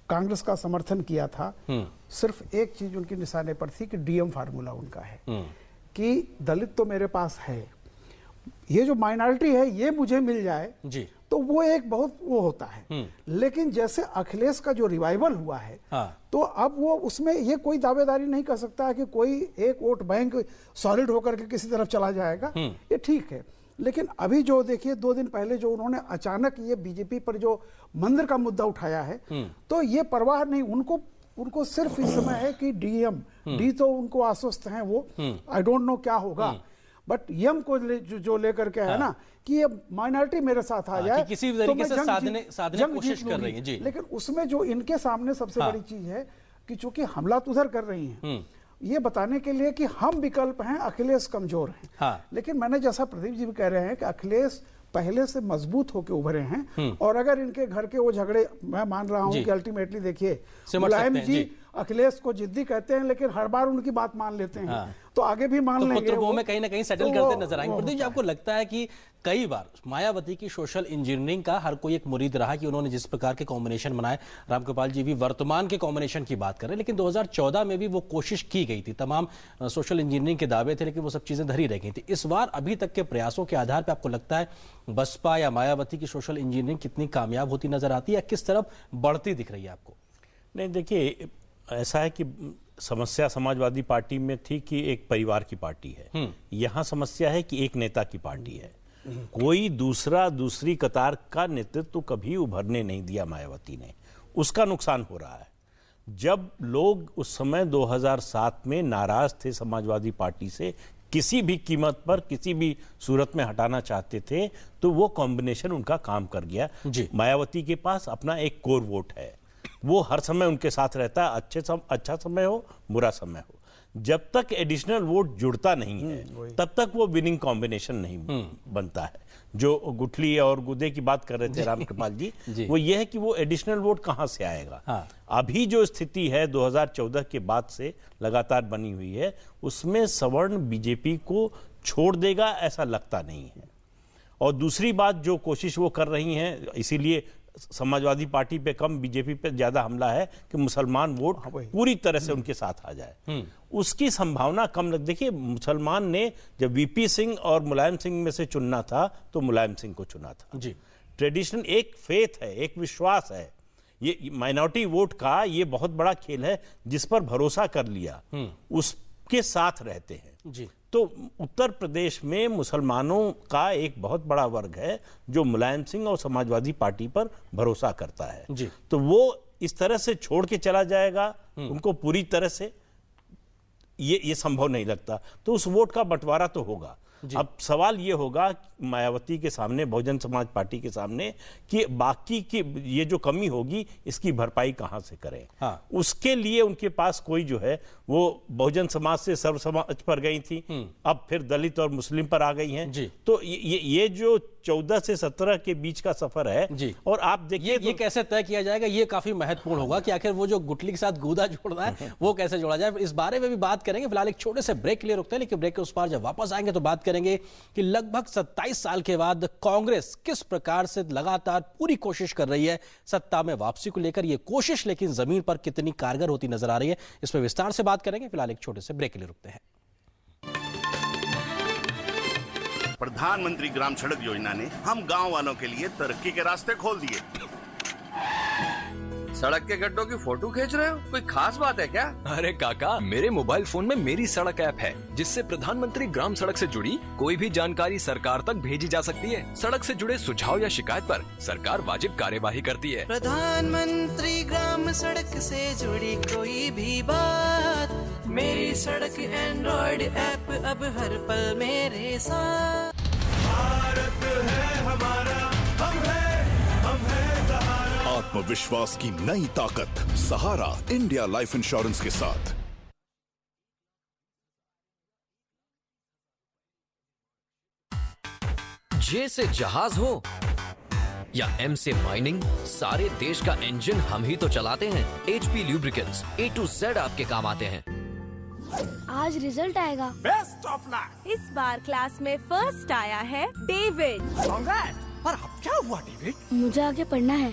कांग्रेस का समर्थन किया था, सिर्फ एक चीज उनकी निशाने पर थी कि डीएम फार्मूला उनका है कि दलित तो मेरे पास है, ये जो माइनॉरिटी है ये मुझे मिल जाए जी, तो वो एक बहुत वो होता है। लेकिन जैसे अखिलेश का जो रिवाइवल हुआ है, तो अब वो उसमें ये कोई दावेदारी नहीं कर सकता है कि कोई एक वोट बैंक सॉलिड होकर के किसी तरफ चला जाएगा, ये ठीक है। लेकिन अभी जो देखिए 2 दिन पहले जो उन्होंने अचानक ये बीजेपी पर जो मंदिर का मुद्दा उठाया है, तो ये परवाह नहीं, उनको सिर्फ इस समय है कि डीएम डी तो उनको आश्वस्त हैं वो, आई डोंट नो क्या होगा, बट यम को जो लेकर के है ना कि ये माइनॉरिटी मेरे साथ आ जाए, किसी भी तरीके से साधने कोशिश कर रही है जी। लेकिन उसमें जो इनके सामने सबसे बड़ी चीज है कि चूंकि हमला तो उधर कर रही हैं, ये बताने के लिए कि हम विकल्प हैं, अखिलेश कमजोर हैं। लेकिन मैंने जैसा प्रदीप जी भी कह रहे हैं कि अखिलेश पहले से मजबूत होकर उभरे हैं, और अगर इनके घर के वो झगड़े, मैं मान रहा हूं कि अल्टीमेटली देखिए मुलायम जी अखिलेश को जिद्दी कहते हैं, लेकिन हर बार उनकी बात मान लेते हैं, तो आगे भी मान लेंगे, पुत्र वो में कहीं ना कहीं सेटल करते नजर आएंगे। प्रदीप जी, आपको लगता है कि कई बार मायावती की सोशल इंजीनियरिंग का हर कोई एक मुरीद रहा कि उन्होंने जिस प्रकार के कॉम्बिनेशन बनाए, रामकृपाल जी भी वर्तमान के कॉम्बिनेशन की बात कर रहे हैं, लेकिन 2014 में भी वो कोशिश की गई थी, तमाम सोशल इंजीनियरिंग के दावे थे, लेकिन वो सब चीजें धरी रह गई थी। इस बार अभी तक के प्रयासों के आधार पर आपको लगता है बसपा या मायावती की सोशल इंजीनियरिंग कितनी कामयाब होती नजर आती है, या किस तरफ बढ़ती दिख रही है आपको? नहीं, देखिए ऐसा है कि समस्या समाजवादी पार्टी में थी कि एक परिवार की पार्टी है, यहां समस्या है कि एक नेता की पार्टी है। कोई दूसरी कतार का नेतृत्व कभी उभरने नहीं दिया मायावती ने, उसका नुकसान हो रहा है। जब लोग उस समय 2007 में नाराज थे समाजवादी पार्टी से, किसी भी कीमत पर किसी भी सूरत में हटाना चाहते थे, तो वो कॉम्बिनेशन उनका काम कर गया। मायावती के पास अपना एक कोर वोट है, वो हर समय उनके साथ रहता है, अच्छा समय हो बुरा समय हो। जब तक एडिशनल वोट जुड़ता नहीं है तब तक वो विनिंग कॉम्बिनेशन नहीं बनता है। जो गुठली और गुदे की बात कर रहे थे रामकृपाल जी, वो ये है कि वो एडिशनल वोट कहां से आएगा। अभी जो स्थिति है 2014 के बाद से लगातार बनी हुई है, उसमें सवर्ण बीजेपी को छोड़ देगा ऐसा लगता नहीं है। और दूसरी बात, जो कोशिश वो कर रही हैं, इसीलिए समाजवादी पार्टी पे कम बीजेपी पे ज्यादा हमला है कि मुसलमान वोट पूरी तरह से उनके साथ आ जाए, उसकी संभावना कम लग। देखिए, मुसलमान ने जब वीपी सिंह और मुलायम सिंह में से चुनना था तो मुलायम सिंह को चुना था जी। ट्रेडिशनल एक फेथ है, एक विश्वास है, ये माइनॉरिटी वोट का ये बहुत बड़ा खेल है, जिस पर भरोसा कर लिया उसके साथ रहते हैं जी। तो उत्तर प्रदेश में मुसलमानों का एक बहुत बड़ा वर्ग है जो मुलायम सिंह और समाजवादी पार्टी पर भरोसा करता है जी। तो वो इस तरह से छोड़ के चला जाएगा उनको पूरी तरह से, ये संभव नहीं लगता। तो उस वोट का बंटवारा तो होगा। अब सवाल ये होगा मायावती के सामने, बहुजन समाज पार्टी के सामने, कि बाकी की ये जो कमी होगी इसकी भरपाई कहां से करें। उसके लिए उनके पास कोई जो है वो बहुजन समाज से सर्व समाज पर गई थी, अब फिर दलित और मुस्लिम पर आ गई हैं। तो ये जो 14 से 17 के बीच का सफर है जी। और आप देखिए ये कैसे तय किया जाएगा, ये काफी महत्वपूर्ण होगा कि आखिर वो जो गुटली के साथ गूदा जोड़ना है वो कैसे जोड़ा जाए। इस बारे में भी बात करेंगे। फिलहाल एक छोटे से ब्रेक के लिए रुकते हैं, लेकिन ब्रेक के उस पार जब वापस आएंगे तो बात करेंगे कि लगभग 27 साल के बाद कांग्रेस किस प्रकार से लगातार पूरी कोशिश कर रही है सत्ता में वापसी को लेकर। ये कोशिश लेकिन जमीन पर कितनी कारगर होती नजर आ रही है, इस पर विस्तार से बात करेंगे। फिलहाल एक छोटे से ब्रेक के लिए रुकते हैं। प्रधानमंत्री ग्राम सड़क योजना ने हम गांव वालों के लिए तरक्की के रास्ते खोल दिए। सड़क के गड्ढों की फोटो खींच रहे हो, कोई खास बात है क्या? अरे काका, मेरे मोबाइल फोन में मेरी सड़क ऐप है, जिससे प्रधानमंत्री ग्राम सड़क से जुड़ी कोई भी जानकारी सरकार तक भेजी जा सकती है। सड़क से जुड़े सुझाव या शिकायत पर सरकार वाजिब कार्यवाही करती है। प्रधानमंत्री ग्राम सड़क से जुड़ी कोई भी बात, मेरी सड़क एंड्रॉइड ऐप अब हर पल मेरे साथ। भारत है हमारा, हम है सहारा। आत्मविश्वास की नई ताकत, सहारा इंडिया लाइफ इंश्योरेंस के साथ। जे से जहाज हो या एम से माइनिंग, सारे देश का इंजन हम ही तो चलाते हैं। HP lubricants A to Z आपके काम आते हैं। आज रिजल्ट आएगा। Best of luck. इस बार क्लास में फर्स्ट आया है डेविड। पर अब क्या हुआ डेविड? मुझे आगे पढ़ना है,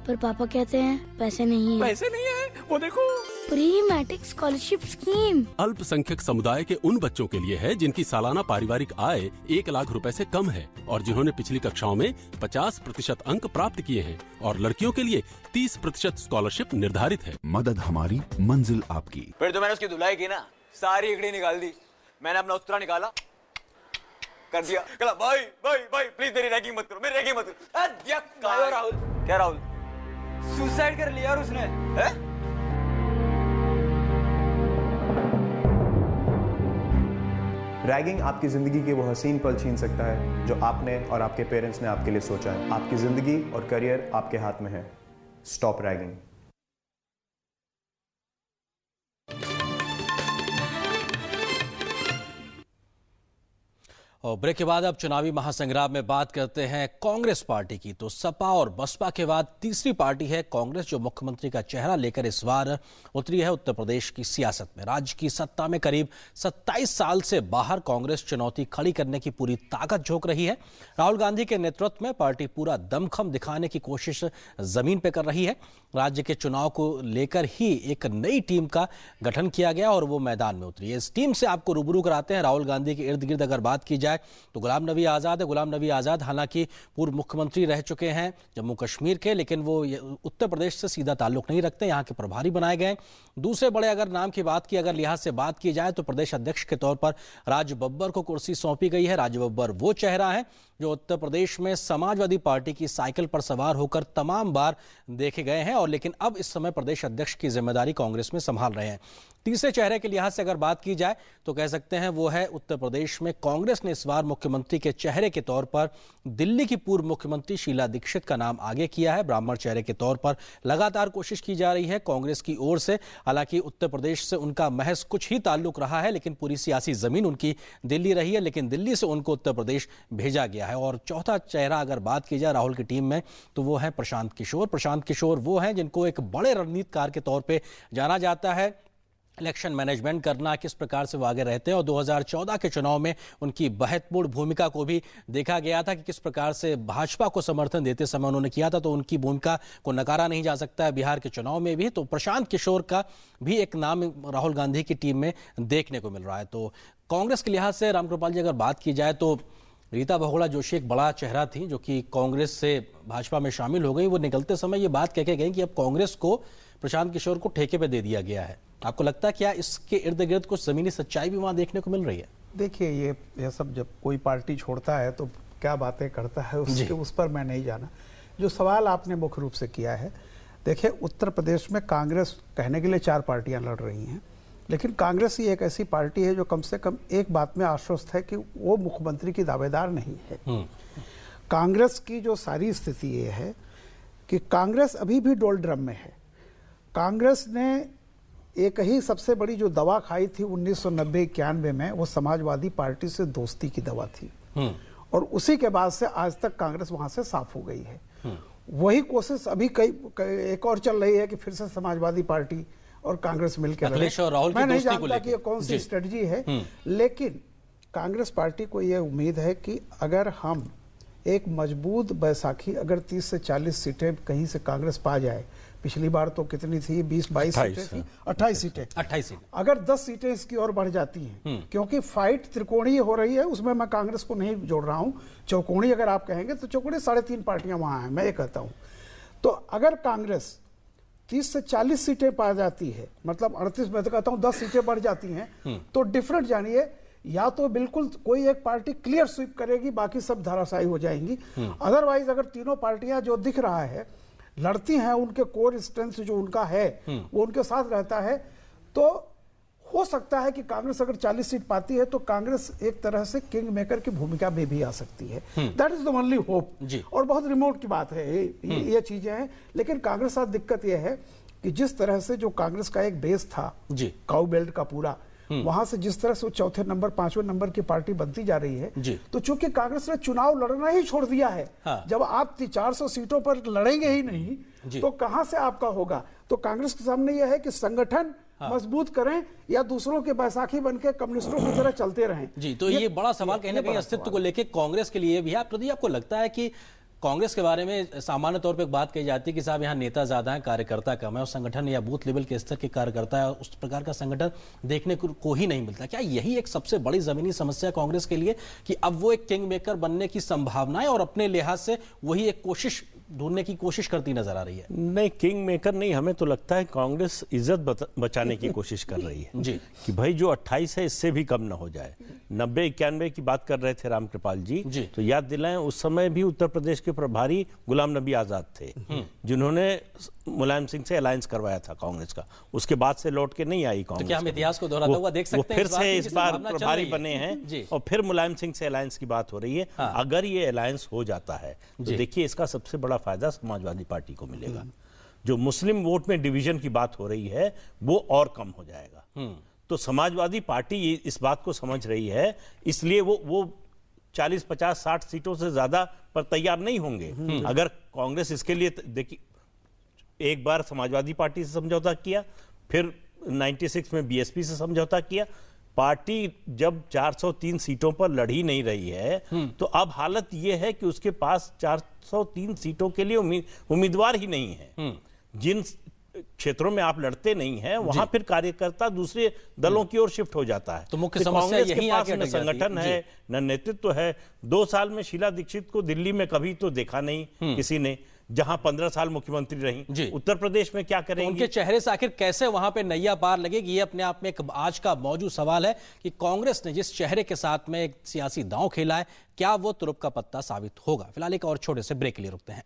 पर पापा कहते हैं पैसे नहीं है। पैसे नहीं है, वो देखो प्री मैट्रिक स्कॉलरशिप स्कीम अल्पसंख्यक समुदाय के उन बच्चों के लिए है जिनकी सालाना पारिवारिक आय 1 लाख रुपए से कम है और जिन्होंने पिछली कक्षाओं में 50% अंक प्राप्त किए हैं, और लड़कियों के लिए 30% स्कॉलरशिप निर्धारित है। मदद हमारी, मंजिल आपकी। फिर तो मैंने उसकी धुलाई की ना, सारी इकड़ी निकाल दी। मैंने अपना उत्तरा निकाला, कर दिया। कहला भाई भाई भाई प्लीज मेरी रैगिंग मत करो, मेरी रैगिंग मत करो। राहुल क्या, राहुल सुसाइड कर लिया और उसने है? रैगिंग आपकी जिंदगी के वो हसीन पल छीन सकता है जो आपने और आपके पेरेंट्स ने आपके लिए सोचा है। आपकी जिंदगी और करियर आपके हाथ में है। Stop ragging. और ब्रेक के बाद अब चुनावी महासंग्राम में बात करते हैं कांग्रेस पार्टी की। तो सपा और बसपा के बाद तीसरी पार्टी है कांग्रेस, जो मुख्यमंत्री का चेहरा लेकर इस बार उतरी है उत्तर प्रदेश की सियासत में। राज्य की सत्ता में करीब 27 साल से बाहर कांग्रेस चुनौती खड़ी करने की पूरी ताकत झोंक रही है। राहुल गांधी के नेतृत्व में पार्टी पूरा दमखम दिखाने की कोशिश जमीन पर कर रही है। राज्य के चुनाव को लेकर ही एक नई टीम का गठन किया गया और वो मैदान में उतरी है। इस टीम से आपको रूबरू कराते हैं। राहुल गांधी के इर्द गिर्द अगर बात की जाए तो गुलाम नबी आजाद है। गुलाम नबी आजाद हालांकि पूर्व मुख्यमंत्री रह चुके हैं जम्मू कश्मीर के, लेकिन वो उत्तर प्रदेश से सीधा ताल्लुक नहीं रखते, यहाँ के प्रभारी बनाए गए। दूसरे बड़े अगर नाम की बात की, अगर लिहाज से बात की जाए तो प्रदेश अध्यक्ष के तौर पर राज बब्बर को कुर्सी सौंपी गई है। राज बब्बर वो चेहरा है जो उत्तर प्रदेश में समाजवादी पार्टी की साइकिल पर सवार होकर तमाम बार देखे गए हैं, और लेकिन अब इस समय प्रदेश अध्यक्ष की जिम्मेदारी कांग्रेस में संभाल रहे हैं। तीसरे चेहरे के लिहाज से अगर बात की जाए तो कह सकते हैं वो है उत्तर प्रदेश में कांग्रेस ने इस बार मुख्यमंत्री के चेहरे के तौर पर दिल्ली की पूर्व मुख्यमंत्री शीला दीक्षित का नाम आगे किया है। ब्राह्मण चेहरे के तौर पर लगातार कोशिश की जा रही है कांग्रेस की ओर से। हालांकि उत्तर प्रदेश से उनका महज कुछ ही ताल्लुक रहा है, लेकिन पूरी सियासी जमीन उनकी दिल्ली रही है, लेकिन दिल्ली से उनको उत्तर प्रदेश भेजा गया है। और चौथा चेहरा अगर बात की जाए राहुल की टीम में तो वो है प्रशांत किशोर। प्रशांत किशोर वो हैं जिनको एक बड़े रणनीतिकार के तौर पे जाना जाता है। इलेक्शन मैनेजमेंट करना, किस प्रकार से वो आगे रहते हैं, और 2014 के चुनाव में उनकी महत्वपूर्ण भूमिका को भी देखा गया था कि किस प्रकार से भाजपा को समर्थन देते समय उन्होंने किया था, तो उनकी भूमिका को नकारा नहीं जा सकता है बिहार के चुनाव में भी। तो प्रशांत किशोर का भी एक नाम राहुल गांधी की टीम में देखने को मिल रहा है। तो कांग्रेस के लिहाज से रामकृपाल जी अगर बात की जाए तो रीता बहुगुणा जोशी एक बड़ा चेहरा थी जो कि कांग्रेस से भाजपा में शामिल हो गई। वो निकलते समय ये बात कह के गई कि अब कांग्रेस को प्रशांत किशोर को ठेके पे दे दिया गया है। आपको लगता है क्या इसके इर्द गिर्द कुछ जमीनी सच्चाई भी वहां देखने को मिल रही है? देखिए, ये सब जब कोई पार्टी छोड़ता है तो क्या बातें करता है उस पर मैं नहीं जाना। जो सवाल आपने मुख्य रूप से किया है, देखिए उत्तर प्रदेश में कांग्रेस कहने के लिए 4 पार्टियां लड़ रही हैं, लेकिन कांग्रेस ही एक ऐसी पार्टी है जो कम से कम एक बात में आश्वस्त है कि वो मुख्यमंत्री की दावेदार नहीं है। कांग्रेस की जो सारी स्थिति ये है कि कांग्रेस अभी भी डोलड्रम में है। कांग्रेस ने एक ही सबसे बड़ी जो दवा खाई थी 1990-91 में, वो समाजवादी पार्टी से दोस्ती की दवा थी, और उसी के बाद से आज तक कांग्रेस वहां से साफ हो गई है। वही कोशिश अभी एक और चल रही है कि फिर से समाजवादी पार्टी और कांग्रेस मिलकर मैं नहीं जानता कि ये कौन सी स्ट्रेटजी है, लेकिन कांग्रेस पार्टी को यह उम्मीद है कि अगर हम एक मजबूत बैसाखी, अगर 30 से 40 सीटें कहीं से कांग्रेस पा जाए, पिछली बार तो कितनी थी, 20-22 सीटें थी, 28 सीटें, अगर 10 सीटें इसकी और बढ़ जाती हैं, क्योंकि फाइट त्रिकोणीय हो रही है, उसमें मैं कांग्रेस को नहीं जोड़ रहा हूं, चौकोनी अगर आप कहेंगे तो चौकोनी 3.5 पार्टियां वहां हैं, मैं ये कहता हूं। तो अगर कांग्रेस 30 से 40 सीटें पा जाती है, मतलब 38, मैं तो कहता हूं 10 सीटें बढ़ जाती हैं, तो डिफरेंट जानिए, या तो बिल्कुल कोई एक पार्टी क्लियर स्वीप करेगी, बाकी सब धराशायी हो जाएंगी। अदरवाइज अगर तीनों पार्टियां जो दिख रहा है लड़ती हैं, उनके कोर स्ट्रेंथ जो उनका है वो उनके साथ रहता है, तो हो सकता है कि कांग्रेस अगर 40 सीट पाती है तो कांग्रेस एक तरह से किंग मेकर की भूमिका में भी आ सकती है। That is the only hope, और बहुत रिमोट की बात है ये चीजें हैं। लेकिन कांग्रेस साथ दिक्कत यह है कि जिस तरह से जो कांग्रेस का एक बेस था काउ बेल्ट का पूरा, वहां से जिस तरह से वो चौथे नंबर 5वें नंबर की पार्टी बनती जा रही है, तो चूंकि कांग्रेस ने चुनाव लड़ना ही छोड़ दिया है, जब आप 400 सीटों पर लड़ेंगे ही नहीं तो कहां से आपका होगा। तो कांग्रेस के सामने यह है कि संगठन मजबूत करें या दूसरों के बैसाखी बनके कम्युनिस्टों की तरह चलते रहें। जी, तो ये बड़ा सवाल कहीं ना कहीं अस्तित्व को लेकर कांग्रेस के लिए भी है। प्रदीप, आपको लगता है कि कांग्रेस के बारे में सामान्य तौर पे एक बात कही जाती है कि साहब यहाँ नेता ज्यादा है, कार्यकर्ता कम है, और संगठन या बूथ लेवल के स्तर के कार्यकर्ता है, उस प्रकार का संगठन देखने को ही नहीं मिलता। क्या यही एक सबसे बड़ी जमीनी समस्या कांग्रेस के लिए कि अब वो एक किंग मेकर बनने की संभावना है और अपने लिहाज से वही एक कोशिश ढूंढने की कोशिश करती नजर आ रही है? नहीं, किंग मेकर नहीं, हमें तो लगता है कांग्रेस इज्जत बचाने की कोशिश कर रही है जी, कि भाई जो 28 है इससे भी कम ना हो जाए। 90-91 की बात कर रहे थे रामकृपाल जी, तो याद दिलाएं उस समय भी उत्तर प्रदेश के प्रभारी गुलाम नबी आजाद थे, जिन्होंने मुलायम सिंह से अलायंस करवाया था कांग्रेस का। उसके बाद से लौट के नहीं आई कांग्रेस। तो क्या हम इतिहास को दोहराता हुआ देख सकते हैं? फिर से इस बार प्रभारी बने हैं और फिर मुलायम सिंह से अलायंस की बात हो रही है। अगर ये अलायंस हो जाता है तो देखिए इसका सबसे बड़ा फायदा समाजवादी पार्टी को मिलेगा। जो मुस्लिम वोट में डिवीजन की बात हो रही है वो और कम हो जाएगा। तो समाजवादी पार्टी इस बात को समझ रही है, इसलिए वो 40, 50, 60 सीटों से ज्यादा पर तैयार नहीं होंगे। अगर कांग्रेस इसके लिए, देखिए एक बार समाजवादी पार्टी से समझौता किया, फिर 96 में बीएसपी से समझौता किया, पार्टी जब 403 सीटों पर लड़ ही नहीं रही है तो अब हालत यह है कि उसके पास 403 सीटों के लिए उम्मीदवार ही नहीं है। जिन क्षेत्रों में आप लड़ते नहीं हैं वहां फिर कार्यकर्ता दूसरे दलों की ओर शिफ्ट हो जाता है। तो मुख्य समस्या यही आके न संगठन है न नेतृत्व है। 2 साल में शीला दीक्षित को दिल्ली में कभी तो देखा नहीं किसी ने, जहां 15 साल मुख्यमंत्री रही। उत्तर प्रदेश में क्या करेंगे? तो उनके चेहरे से आखिर कैसे वहां पे नैया पार लगेगी, ये अपने आप में एक आज का मौजूद सवाल है कि कांग्रेस ने जिस चेहरे के साथ में एक सियासी दांव खेला है, क्या वो तुरुप का पत्ता साबित होगा? फिलहाल एक और छोटे से ब्रेक के लिए रुकते हैं।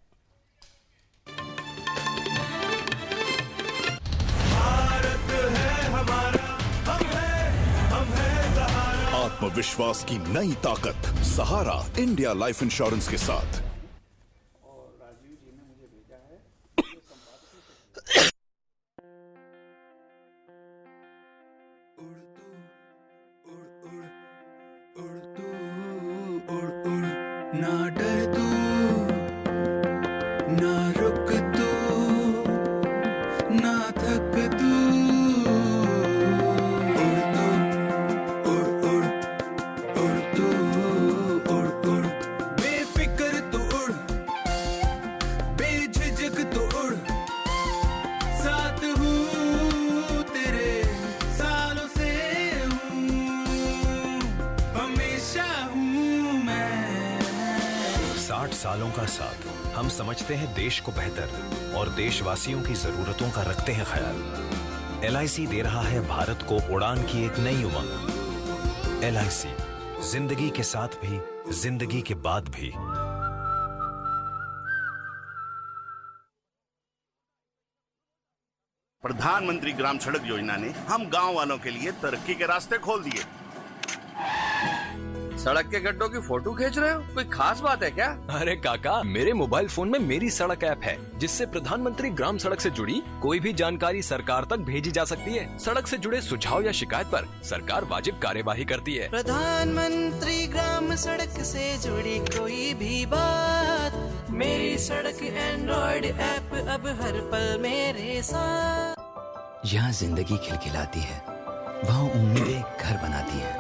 आत्मविश्वास की नई ताकत सहारा इंडिया लाइफ इंश्योरेंस के साथ। ना डर तू, ना रुक तू, ना थक तू, उड़ तू, उड़ तू, उड़ उड़, बेफिक्र तू उड़, बेझिझक तू उड़, साथ हूँ तेरे सालों से हूँ, हमेशा हूँ मैं। 60 सालों का साथ, हम समझते हैं देश को बेहतर और देशवासियों की जरूरतों का रखते हैं ख्याल। LIC दे रहा है भारत को उड़ान की एक नई उमंग। LIC, जिंदगी के साथ भी, जिंदगी के बाद भी। प्रधानमंत्री ग्राम सड़क योजना ने हम गांव वालों के लिए तरक्की के रास्ते खोल दिए। सड़क के गड्ढों की फोटो खींच रहे हो? कोई खास बात है क्या? अरे काका, मेरे मोबाइल फोन में मेरी सड़क ऐप है, जिससे प्रधानमंत्री ग्राम सड़क से जुड़ी कोई भी जानकारी सरकार तक भेजी जा सकती है। सड़क से जुड़े सुझाव या शिकायत पर सरकार वाजिब कार्यवाही करती है। प्रधानमंत्री ग्राम सड़क से जुड़ी कोई भी बात, मेरी सड़क एंड्रॉइड ऐप अब हर पल मेरे साथ। यहाँ जिंदगी खिलखिलाती है, वहाँ उम्मीदें घर बनाती है,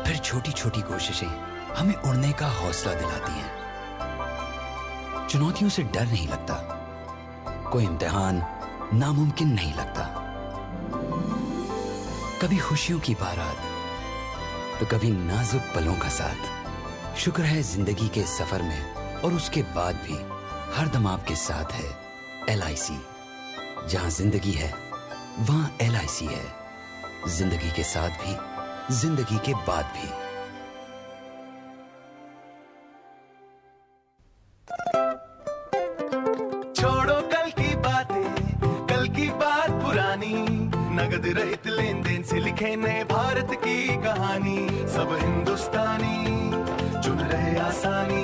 फिर छोटी छोटी कोशिशें हमें उड़ने का हौसला दिलाती हैं। चुनौतियों से डर नहीं लगता, कोई इम्तिहान नामुमकिन नहीं लगता। कभी खुशियों की बारात तो कभी नाजुक पलों का साथ। शुक्र है जिंदगी के सफर में और उसके बाद भी हरदम आपके साथ है LIC। जहां जिंदगी है वहां LIC है, जिंदगी के साथ भी जिंदगी के बाद भी। छोड़ो कल की बातें, कल की बात पुरानी, नगद रहित लेन देन से लिखे नए भारत की कहानी। सब हिंदुस्तानी चुन रहे आसानी,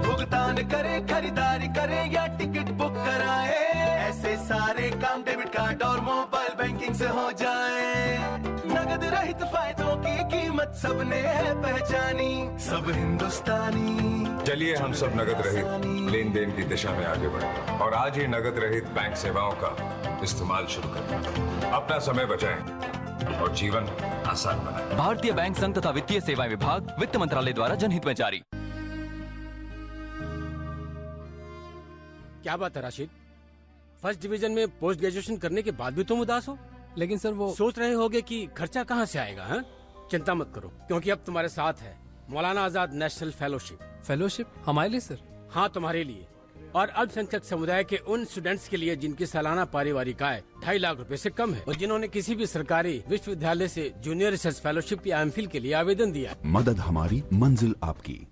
भुगतान करे, खरीदारी करे या टिकट बुक कराए, ऐसे सारे काम डेबिट कार्ड और मोबाइल बैंकिंग से हो जाए। नगद रहित फायदों की कीमत सबने है पहचानी, सब हिंदुस्तानी। चलिए हम सब नगद रहित लेन देन की दिशा में आगे बढ़ें और आज ही नगद रहित बैंक सेवाओं का इस्तेमाल शुरू करें। अपना समय बचाएं और जीवन आसान बनाएं। भारतीय बैंक संघ तथा वित्तीय सेवाएं विभाग, वित्त मंत्रालय द्वारा जनहित में जारी। क्या बात है राशिद, फर्स्ट डिवीजन में पोस्ट ग्रेजुएशन करने के बाद भी तुम उदास हो? लेकिन सर वो सोच रहे होगे कि खर्चा कहाँ से आएगा। हाँ, चिंता मत करो, क्योंकि अब तुम्हारे साथ है Maulana Azad national fellowship. Fellowship हमारे लिए सर? हाँ, तुम्हारे लिए और अल्पसंख्यक समुदाय के उन स्टूडेंट्स के लिए जिनकी सालाना पारिवारिक आय 2.5 लाख रुपए से कम है और जिन्होंने किसी भी सरकारी विश्वविद्यालय से जूनियर रिसर्च फेलोशिप या MPhil के लिए आवेदन दिया। मदद हमारी, मंजिल आपकी।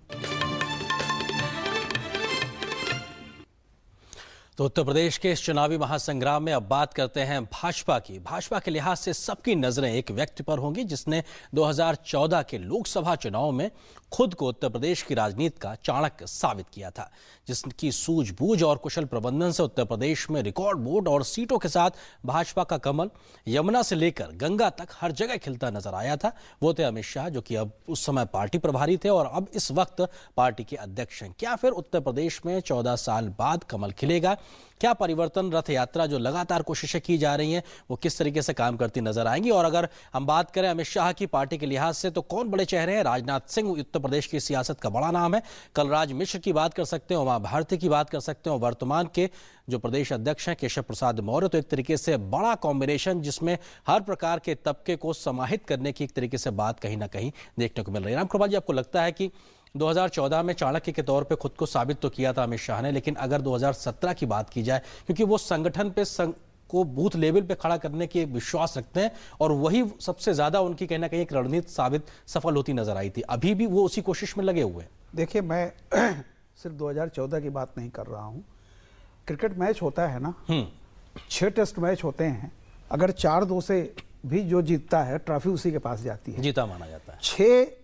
तो उत्तर प्रदेश के इस चुनावी महासंग्राम में अब बात करते हैं भाजपा की। भाजपा के लिहाज से सबकी नजरें एक व्यक्ति पर होंगी जिसने 2014 के लोकसभा चुनाव में खुद को उत्तर प्रदेश की राजनीति का चाणक्य साबित किया था, जिसकी सूझबूझ और कुशल प्रबंधन से उत्तर प्रदेश में रिकॉर्ड वोट और सीटों के साथ भाजपा का कमल यमुना से लेकर गंगा तक हर जगह खिलता नजर आया था। वो थे अमित शाह, जो कि अब उस समय पार्टी प्रभारी थे और अब इस वक्त पार्टी के अध्यक्ष हैं। क्या फिर उत्तर प्रदेश में 14 साल बाद कमल खिलेगा? क्या परिवर्तन रथ यात्रा जो लगातार कोशिशें की जा रही हैं वो किस तरीके से काम करती नजर आएंगी? और अगर हम बात करें अमित शाह की पार्टी के लिहाज से तो कौन बड़े चेहरे हैं? राजनाथ सिंह उत्तर प्रदेश की सियासत का बड़ा नाम है, कलराज मिश्र की बात कर सकते हैं, उमा भारती की बात कर सकते हैं, वर्तमान के जो प्रदेश अध्यक्ष हैं केशव प्रसाद मौर्य। तो एक तरीके से बड़ा कॉम्बिनेशन जिसमें हर प्रकार के तबके को समाहित करने की एक तरीके से बात कहीं ना कहीं देखने को मिल रही है। रामकृपाल जी, आपको लगता है कि 2014 में चाणक्य के तौर पे खुद को साबित तो किया था अमित शाह ने, लेकिन अगर 2017 की बात की जाए, क्योंकि वो संगठन पे को बूथ लेवल पे खड़ा करने के विश्वास रखते हैं और वही सबसे ज्यादा उनकी कहीं ना कहीं एक रणनीति साबित सफल होती नजर आई थी, अभी भी वो उसी कोशिश में लगे हुए हैं। देखिए, मैं सिर्फ 2014 की बात नहीं कर रहा हूँ। क्रिकेट मैच होता है ना, 6 टेस्ट मैच होते हैं, अगर 4-2 से भी जो जीतता है ट्रॉफी उसी के पास जाती है, जीता माना जाता है। 6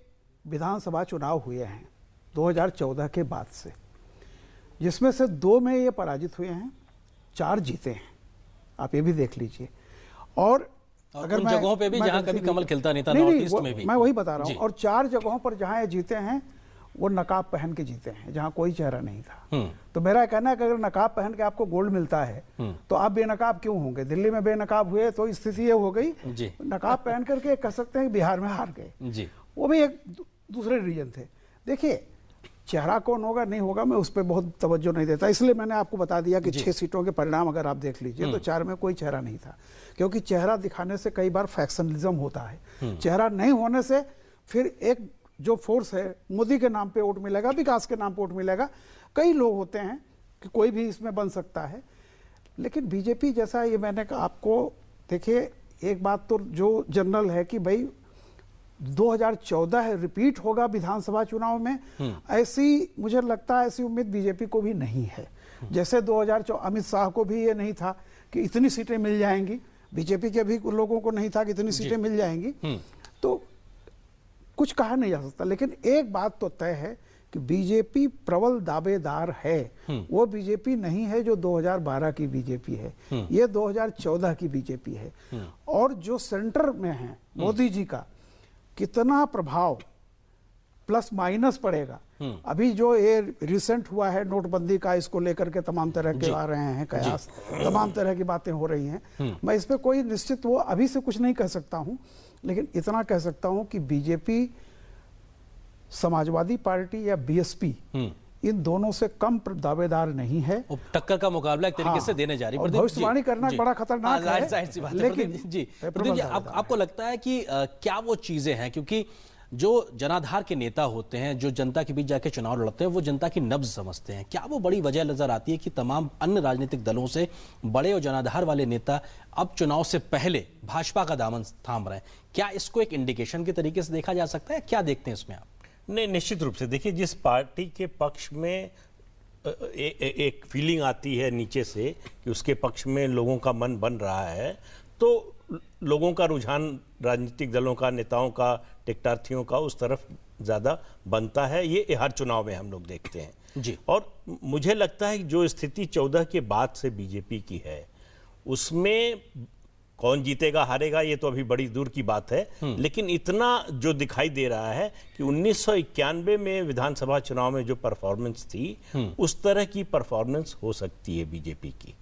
विधानसभा चुनाव हुए हैं 2014 के बाद से, जिसमें से 2 में ये पराजित हुए हैं, 4 जीते हैं। आप ये भी देख लीजिए। और अगर उन जगहों पे भी जहां कभी कमल खिलता नहीं था, नॉर्थ ईस्ट में भी मैं वही बता रहा हूँ। और 4 जगहों पर जहां ये जीते हैं वो नकाब पहन के जीते हैं, जहां कोई चेहरा नहीं था। तो मेरा कहना है कि अगर नकाब पहन के आपको गोल्ड मिलता है तो आप बेनकाब क्यों होंगे? दिल्ली में बेनकाब हुए तो स्थिति ये हो गई, नकाब पहन करके कह सकते हैं बिहार में हार गए, वो भी एक दूसरे रीजन थे। देखिए, चेहरा कौन होगा नहीं होगा मैं उस पर बहुत तवज्जो नहीं देता, इसलिए मैंने आपको बता दिया कि 6 सीटों के परिणाम अगर आप देख लीजिए तो 4 में कोई चेहरा नहीं था, क्योंकि चेहरा दिखाने से कई बार फैक्शनलिज्म होता है। चेहरा नहीं होने से फिर एक जो फोर्स है, मोदी के नाम पे वोट मिलेगा, विकास के नाम पे वोट मिलेगा, कई लोग होते हैं कि कोई भी इसमें बन सकता है। लेकिन बीजेपी जैसा, ये मैंने आपको देखिए, एक बात तो जो जनरल है कि भाई 2014 रिपीट होगा विधानसभा चुनाव में, ऐसी मुझे लगता है ऐसी उम्मीद बीजेपी को भी नहीं है, जैसे 2004 अमित शाह को भी ये नहीं था कि इतनी सीटें मिल जाएंगी, बीजेपी के भी लोगों को नहीं था कि इतनी सीटें मिल जाएंगी। तो कुछ कहा नहीं जा सकता, लेकिन एक बात तो तय है कि बीजेपी प्रबल दावेदार है। वो बीजेपी नहीं है जो 2012 की बीजेपी है, ये 2014 की बीजेपी है। और जो सेंटर में है मोदी जी का कितना प्रभाव प्लस माइनस पड़ेगा। अभी जो ये रिसेंट हुआ है नोटबंदी का, इसको लेकर के तमाम तरह के आ रहे हैं कयास, तमाम तरह की बातें हो रही हैं। मैं इस पे कोई निश्चित वो अभी से कुछ नहीं कह सकता हूं, लेकिन इतना कह सकता हूं कि बीजेपी, समाजवादी पार्टी या बीएसपी, इन दोनों से कम दावेदार नहीं है। टक्कर का मुकाबला एक तरीके से देने जा रही है। भविष्यवाणी करना बड़ा खतरनाक है। जाहिर सी बात है। लेकिन जी आपको लगता है कि क्या वो चीजें हैं, क्योंकि जो जनाधार के नेता होते हैं, जो जनता के बीच जाके चुनाव लड़ते हैं, वो जनता की नब्ज समझते हैं। क्या वो बड़ी वजह नजर आती है कि तमाम अन्य राजनीतिक दलों से बड़े और जनाधार वाले नेता अब चुनाव से पहले भाजपा का दामन थाम रहे हैं? क्या इसको एक इंडिकेशन के तरीके से देखा जा सकता है? क्या देखते हैं इसमें आप? नहीं, निश्चित रूप से देखिए, जिस पार्टी के पक्ष में एक फीलिंग आती है नीचे से कि उसके पक्ष में लोगों का मन बन रहा है, तो लोगों का रुझान राजनीतिक दलों का, नेताओं का, टिकटार्थियों का उस तरफ ज़्यादा बनता है। ये हर चुनाव में हम लोग देखते हैं जी। और मुझे लगता है कि जो स्थिति 14 के बाद से बीजेपी की है, उसमें कौन जीतेगा हारेगा ये तो अभी बड़ी दूर की बात है, लेकिन इतना जो दिखाई दे रहा है कि 1991 में विधानसभा चुनाव में जो परफॉर्मेंस थी, उस तरह की परफॉर्मेंस हो सकती है बीजेपी की।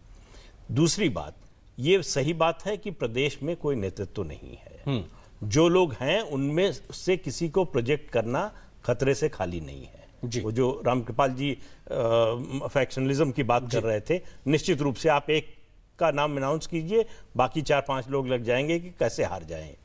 दूसरी बात, ये सही बात है कि प्रदेश में कोई नेतृत्व नहीं है। जो लोग हैं उनमें से किसी को प्रोजेक्ट करना खतरे से खाली नहीं है। वो जो रामकृपाल जी फैक्शनलिज्म की बात कर रहे थे, निश्चित रूप से आप एक का नाम अनाउंस कीजिए, बाकी 4-5 लोग लग जाएंगे कि कैसे हार जाएं।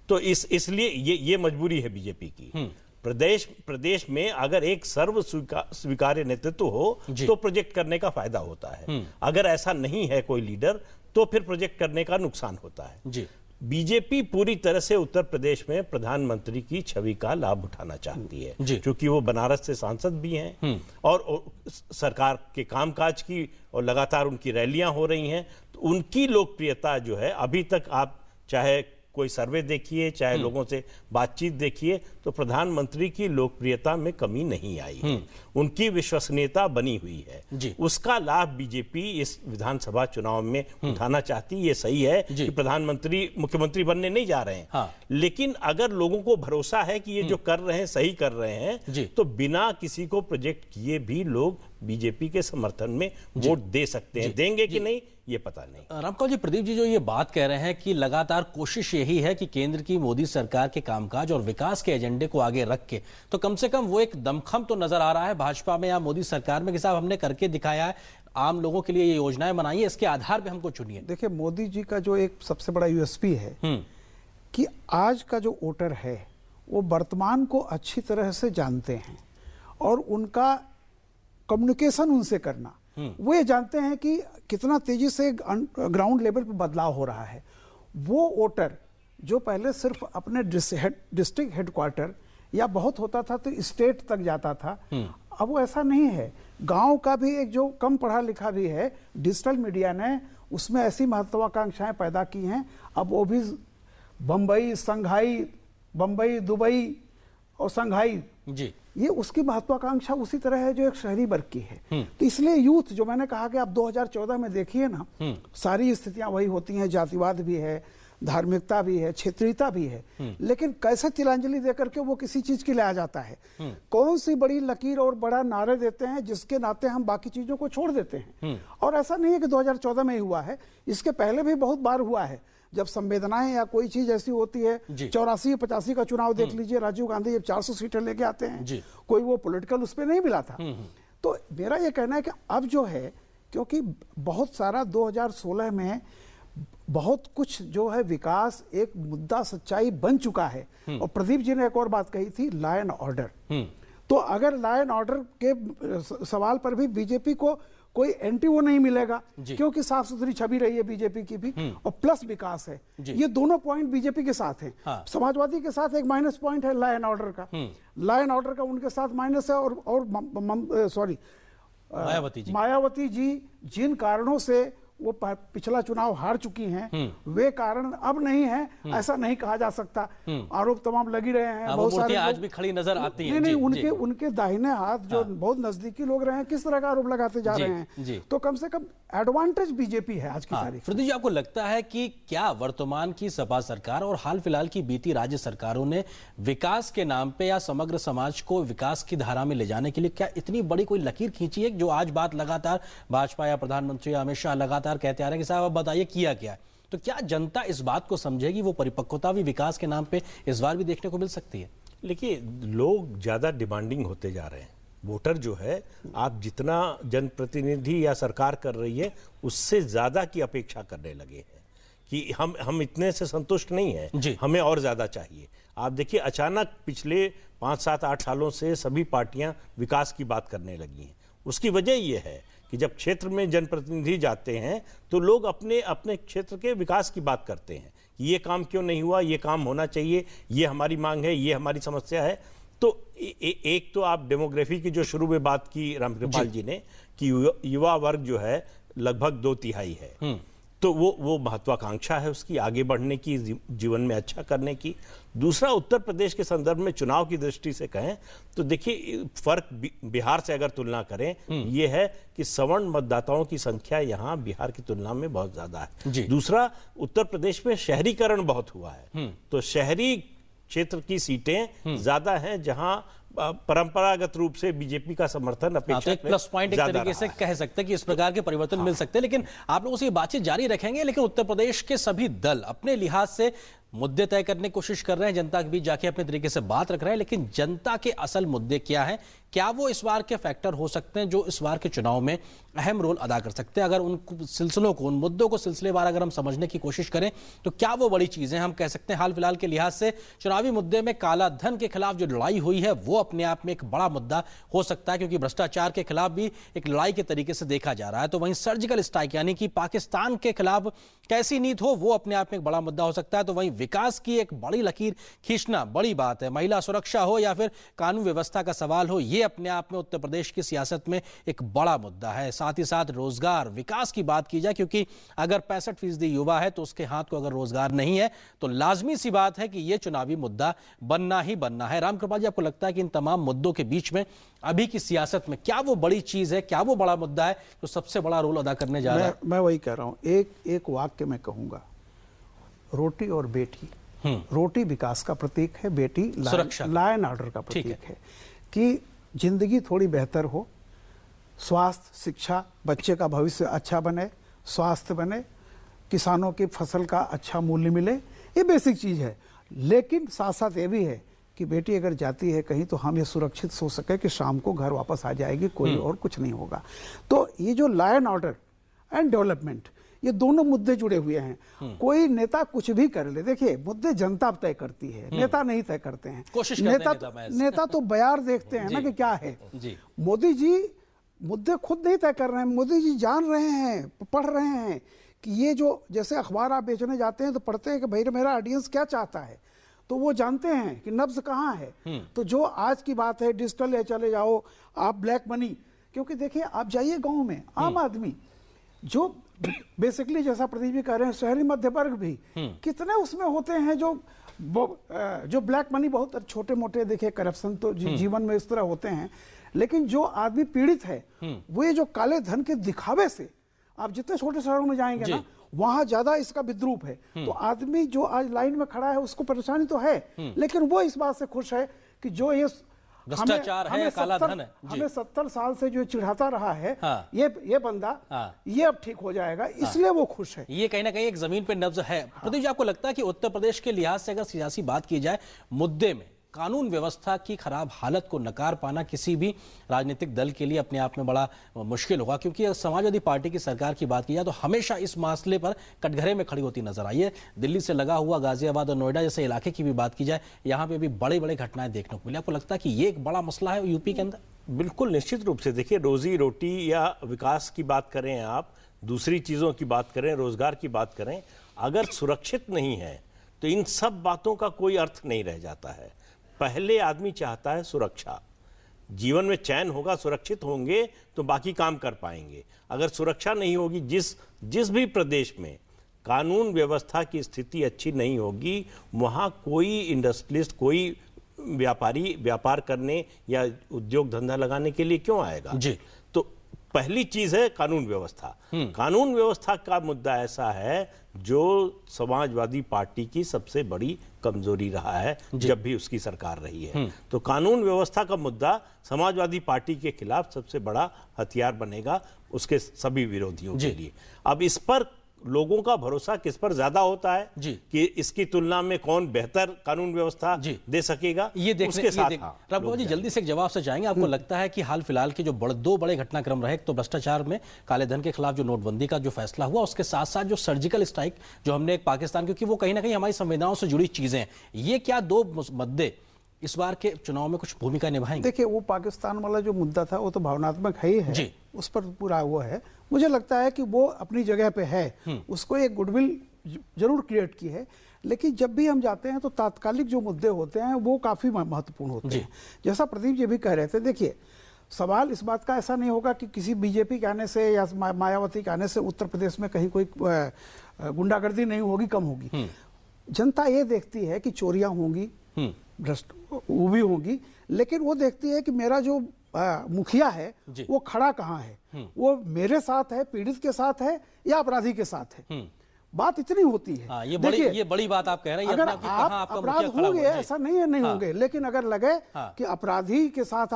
तो इसलिए ये मजबूरी है बीजेपी की। प्रदेश में अगर एक सर्व स्वीकार्य नेतृत्व हो तो प्रोजेक्ट करने का फायदा होता है। अगर ऐसा नहीं है कोई लीडर, तो फिर प्रोजेक्ट करने का नुकसान होता है जी। बीजेपी पूरी तरह से उत्तर प्रदेश में प्रधानमंत्री की छवि का लाभ उठाना चाहती है, क्योंकि वो बनारस से सांसद भी हैं और सरकार के कामकाज की और लगातार उनकी रैलियां हो रही हैं। तो उनकी लोकप्रियता जो है, अभी तक आप चाहे कोई सर्वे देखिए, चाहे लोगों से बातचीत देखिए, तो प्रधानमंत्री की लोकप्रियता में कमी नहीं आई है। उनकी विश्वसनीयता बनी हुई है। उसका लाभ बीजेपी इस विधानसभा चुनाव में उठाना चाहती है। ये सही है कि प्रधानमंत्री मुख्यमंत्री बनने नहीं जा रहे हैं, लेकिन अगर लोगों को भरोसा है कि ये जो कर रहे हैं सही कर रहे हैं, तो बिना किसी को प्रोजेक्ट किए भी लोग बीजेपी के समर्थन में वोट दे सकते हैं। देंगे कि नहीं ये पता नहीं। रामपाल जी, प्रदीप जी जो ये बात कह रहे हैं कि लगातार कोशिश यही है कि केंद्र की मोदी सरकार के कामकाज और विकास के एजेंडे को आगे रख के, तो कम से कम वो एक दमखम तो नजर आ रहा है भाजपा में या मोदी सरकार में कि साहब हमने करके दिखाया है, आम लोगों के लिए ये योजनाएं बनाई है, इसके आधार पे हमको चुनिए। देखिए, मोदी जी का जो एक सबसे बड़ा यूएसपी है कि आज का जो वोटर है वो वर्तमान को अच्छी तरह से जानते हैं और उनका कम्युनिकेशन उनसे करना, वो ये जानते हैं कि कितना तेजी से ग्राउंड लेवल पर बदलाव हो रहा है। वो वोटर जो पहले सिर्फ अपने डिस्ट्रिक्ट हेडक्वार्टर या बहुत होता था तो स्टेट तक जाता था, अब वो ऐसा नहीं है। गांव का भी एक जो कम पढ़ा लिखा भी है, डिजिटल मीडिया ने उसमें ऐसी महत्वाकांक्षाएं पैदा की हैं। अब वो भी बम्बई, दुबई और संघाई जी, ये उसकी महत्वाकांक्षा उसी तरह है जो एक शहरी वर्ग की है। तो इसलिए यूथ, जो मैंने कहा कि आप 2014 में देखिए ना, सारी स्थितियां वही होती हैं, जातिवाद भी है, धार्मिकता भी है, क्षेत्रीयता भी है, लेकिन कैसे तिलांजलि देकर के वो किसी चीज के लिए आ जाता है। कौन सी बड़ी लकीर और बड़ा नारे देते हैं जिसके नाते हम बाकी चीजों को छोड़ देते हैं। और ऐसा नहीं है कि 2014 में ही हुआ है, इसके पहले भी बहुत बार हुआ है। जब संवेदनाएं या कोई चीज ऐसी होती है, 84-85 का चुनाव देख लीजिए, राजीव गांधी जब 400 सीटें लेके आते हैं, कोई वो पॉलिटिकल उस पर नहीं मिला था। तो मेरा ये कहना है कि अब जो है, क्योंकि बहुत सारा 2016 में बहुत कुछ जो है विकास एक मुद्दा सच्चाई बन चुका है। और प्रदीप जी ने एक और बात कही थी, लॉ एंड ऑर्डर। तो अगर लॉ एंड ऑर्डर के सवाल पर भी बीजेपी को कोई एंटी वो नहीं मिलेगा, क्योंकि साफ सुथरी छवि रही है बीजेपी की भी, और प्लस विकास है। ये दोनों पॉइंट बीजेपी के साथ हैं। समाजवादी के साथ एक माइनस पॉइंट है लॉ एंड ऑर्डर का, लॉ एंड ऑर्डर का उनके साथ माइनस है। और मायावती जी जिन कारणों से वो पिछला चुनाव हार चुकी हैं, वे कारण अब नहीं है, ऐसा नहीं कहा जा सकता। आरोप तमाम लगी रहे हैं, बहुत सारे आज भी खड़ी नजर आती है। नहीं, उनके दाहिने हाथ जो बहुत नजदीकी लोग रहे हैं, किस तरह का आरोप लगाते जा रहे हैं। तो कम से कम एडवांटेज बीजेपी है आज की तारीख। प्रदीप जी, आपको लगता है कि क्या वर्तमान की सपा सरकार और हाल फिलहाल की बीती राज्य सरकारों ने विकास के नाम पे या समग्र समाज को विकास की धारा में ले जाने के लिए क्या इतनी बड़ी कोई लकीर खींची है, जो आज बात लगातार भाजपा या प्रधानमंत्री अमित शाह लगातार कहते आ रहे हैं कि साहब अब बताइए किया क्या है? तो क्या जनता इस बात को समझेगी, वो परिपक्वता भी विकास के नाम पे इस बार भी देखने को मिल सकती है? देखिए, लोग ज्यादा डिमांडिंग होते जा रहे हैं। वोटर जो है, आप जितना जनप्रतिनिधि या सरकार कर रही है उससे ज्यादा की अपेक्षा करने लगे हैं कि हम इतने से संतुष्ट नहीं हैं, हमें और ज्यादा चाहिए। आप देखिए, अचानक पिछले 5, 7, 8 सालों से सभी पार्टियां विकास की बात करने लगी हैं। उसकी वजह यह है कि जब क्षेत्र में जनप्रतिनिधि जाते हैं तो लोग अपने अपने क्षेत्र के विकास की बात करते हैं। ये काम क्यों नहीं हुआ, ये काम होना चाहिए, ये हमारी मांग है, ये हमारी समस्या है। तो एक तो आप डेमोग्राफी की जो शुरू में बात की रामकृपाल जी ने कि युवा वर्ग जो है लगभग 2/3 है, तो वो महत्वाकांक्षा है उसकी आगे बढ़ने की, जीवन में अच्छा करने की। दूसरा, उत्तर प्रदेश के संदर्भ में चुनाव की दृष्टि से कहें तो देखिए, फर्क बिहार से अगर तुलना करें, ये है कि सवर्ण मतदाताओं की संख्या यहाँ बिहार की तुलना में बहुत ज्यादा है। दूसरा, उत्तर प्रदेश में शहरीकरण बहुत हुआ है, तो शहरी क्षेत्र की सीटें ज्यादा हैं जहां परंपरागत रूप से बीजेपी का समर्थन अपेक्षा एक प्लस पॉइंट एक तरीके से कह सकते हैं कि इस प्रकार के परिवर्तन मिल सकते हैं। लेकिन आप लोगों से ये बातचीत जारी रखेंगे, लेकिन उत्तर प्रदेश के सभी दल अपने लिहाज से मुद्दे तय करने की कोशिश कर रहे हैं, जनता के बीच जाके अपने तरीके से बात रख रहे हैं। लेकिन जनता के असल मुद्दे क्या हैं, क्या वो इस बार के फैक्टर हो सकते हैं जो इस बार के चुनाव में अहम रोल अदा कर सकते हैं? अगर उन सिलसिलों को, उन मुद्दों को सिलसिलेवार अगर हम समझने की कोशिश करें तो क्या वो बड़ी चीजें हम कह सकते हैं? हाल फिलहाल के लिहाज से चुनावी मुद्दे में काला धन के खिलाफ जो लड़ाई हुई है वो अपने आप में एक बड़ा मुद्दा हो सकता है, क्योंकि भ्रष्टाचार के खिलाफ भी एक लड़ाई के तरीके से देखा जा रहा है। तो वहीं सर्जिकल स्ट्राइक यानी कि पाकिस्तान के खिलाफ कैसी नीति हो, वो अपने आप में एक बड़ा मुद्दा हो सकता है। तो वहीं विकास की एक बड़ी लकीर खींचना बड़ी बात है। महिला सुरक्षा हो या फिर कानून व्यवस्था का सवाल हो, ये अपने आप में उत्तर प्रदेश की सियासत में एक बड़ा मुद्दा है। साथ ही साथ रोजगार विकास की बात की जाए, क्योंकि अगर 65% युवा है तो उसके हाथ को अगर रोजगार नहीं है तो लाजमी सी बात है कि यह चुनावी मुद्दा बनना ही बनना है। रामकृपाल जी, आपको लगता है कि इन तमाम मुद्दों के बीच में अभी की सियासत में क्या वो बड़ी चीज है, क्या वो बड़ा मुद्दा है जो सबसे बड़ा रोल अदा करने जा रहा है? मैं वही कह रहा हूं, एक वाक्य में कहूंगा, रोटी और बेटी। रोटी विकास का प्रतीक है, बेटी लॉ एंड ऑर्डर का प्रतीक है कि जिंदगी थोड़ी बेहतर हो, स्वास्थ्य, शिक्षा, बच्चे का भविष्य अच्छा बने, स्वास्थ्य बने, किसानों की फसल का अच्छा मूल्य मिले, ये बेसिक चीज है। लेकिन साथ साथ ये भी है कि बेटी अगर जाती है कहीं तो हम ये सुरक्षित सोच सके कि शाम को घर वापस आ जाएगी, कोई और कुछ नहीं होगा। तो ये जो law and order and development, ये दोनों मुद्दे जुड़े हुए हैं। कोई नेता कुछ भी कर ले, देखिए मुद्दे जनता तय करती है, नेता नहीं तय करते हैं। नेता तो बयार देखते हैं ना कि क्या है। मोदी जी मुद्दे खुद नहीं तय कर रहे हैं, मोदी जी जान रहे हैं, पढ़ रहे हैं कि ये जो, जैसे अखबार आप बेचने जाते हैं तो पढ़ते हैं कि भाई मेरा ऑडियंस क्या चाहता है, तो वो जानते हैं कि नब्ज कहाँ है। तो जो आज की बात है, डिजिटल या चले जाओ आप, ब्लैक मनी, क्योंकि देखिए आप जाइए गाँव में, आम आदमी जो बेसिकली जैसा प्रदीप जी कह रहे हैं, शहरी मध्य वर्ग भी कितने उसमें होते हैं जो ब्लैक मनी, बहुत छोटे मोटे देखिए करप्शन तो जीवन में इस तरह होते हैं। लेकिन जो आदमी पीड़ित है वो ये जो काले धन के दिखावे से, आप जितने छोटे शहरों में जाएंगे ना, वहां ज्यादा इसका विद्रूप है। तो आदमी जो आज लाइन में खड़ा है उसको परेशानी तो है, लेकिन वो इस बात से खुश है कि जो ये भ्रष्टाचार है, काला धन है। हमें 70 साल से जो चिढ़ाता रहा है, ये बंदा, ये अब ठीक हो जाएगा, इसलिए वो खुश है। ये कहीं ना कहीं एक जमीन पे नब्ज है। प्रदीप जी, आपको लगता है कि उत्तर प्रदेश के लिहाज से अगर सियासी बात की जाए, मुद्दे में कानून व्यवस्था की खराब हालत को नकार पाना किसी भी राजनीतिक दल के लिए अपने आप में बड़ा मुश्किल होगा? क्योंकि अगर समाजवादी पार्टी की सरकार की बात की जाए तो हमेशा इस मसले पर कटघरे में खड़ी होती नजर आई है। दिल्ली से लगा हुआ गाजियाबाद और नोएडा जैसे इलाके की भी बात की जाए, यहाँ पे भी बड़े बड़े घटनाएं देखने को मिली। आपको लगता है कि ये एक बड़ा मसला है यूपी के अंदर? बिल्कुल, निश्चित रूप से। देखिए, रोजी रोटी या विकास की बात करें, आप दूसरी चीजों की बात करें, रोजगार की बात करें, अगर सुरक्षित नहीं है तो इन सब बातों का कोई अर्थ नहीं रह जाता है। पहले आदमी चाहता है सुरक्षा, जीवन में चैन होगा, सुरक्षित होंगे तो बाकी काम कर पाएंगे। अगर सुरक्षा नहीं होगी, जिस भी प्रदेश में कानून व्यवस्था की स्थिति अच्छी नहीं होगी, वहाँ कोई इंडस्ट्रियलिस्ट, कोई व्यापारी व्यापार करने या उद्योग धंधा लगाने के लिए क्यों आएगा जी। तो पहली चीज है कानून व्यवस्था। कानून व्यवस्था का मुद्दा ऐसा है जो समाजवादी पार्टी की सबसे बड़ी कमजोरी रहा है जब भी उसकी सरकार रही है। तो कानून व्यवस्था का मुद्दा समाजवादी पार्टी के खिलाफ सबसे बड़ा हथियार बनेगा उसके सभी विरोधियों के लिए। अब इस पर लोगों का भरोसा किस पर ज्यादा होता है जी कि इसकी तुलना में कौन बेहतर कानून व्यवस्था दे सकेगा, ये देखने उसके साथ राम जी जल्दी से एक जवाब से जाएंगे। आपको लगता है कि हाल फिलहाल के जो दो बड़े घटनाक्रम रहे, तो भ्रष्टाचार में काले धन के खिलाफ जो नोटबंदी का जो फैसला हुआ, उसके साथ साथ जो सर्जिकल स्ट्राइक जो हमने एक पाकिस्तान, क्योंकि वो कहीं ना कहीं हमारी संवेदनाओं से जुड़ी चीजें हैं, ये क्या दो मुद्दे इस बार के चुनाव में कुछ भूमिका निभाएंगे? देखिए, वो पाकिस्तान वाला जो मुद्दा था वो तो भावनात्मक है ही है जी। उस पर पूरा वो है। मुझे लगता है कि वो अपनी जगह पे है, उसको एक गुडविल जरूर क्रिएट की है, लेकिन जब भी हम जाते हैं तो तात्कालिक जो मुद्दे होते हैं वो काफी महत्वपूर्ण होते हैं। जैसा प्रदीप जी भी कह रहे थे, देखिए सवाल इस बात का ऐसा नहीं होगा कि किसी बीजेपी के आने से या मायावती के आने से उत्तर प्रदेश में कहीं कोई गुंडागर्दी नहीं होगी, कम होगी। जनता ये देखती है कि चोरियां होंगी, भ्रष्ट वो भी होंगी, लेकिन वो देखती है कि मेरा जो मुखिया है वो खड़ा कहाँ है, वो मेरे साथ है, पीड़ित के साथ है या अपराधी के साथ है। बात इतनी होती है। ये बड़ी बात आप कह रहे हैं। अगर आप अपराध होंगे, ऐसा नहीं है नहीं होंगे, लेकिन अगर लगे कि अपराधी के साथ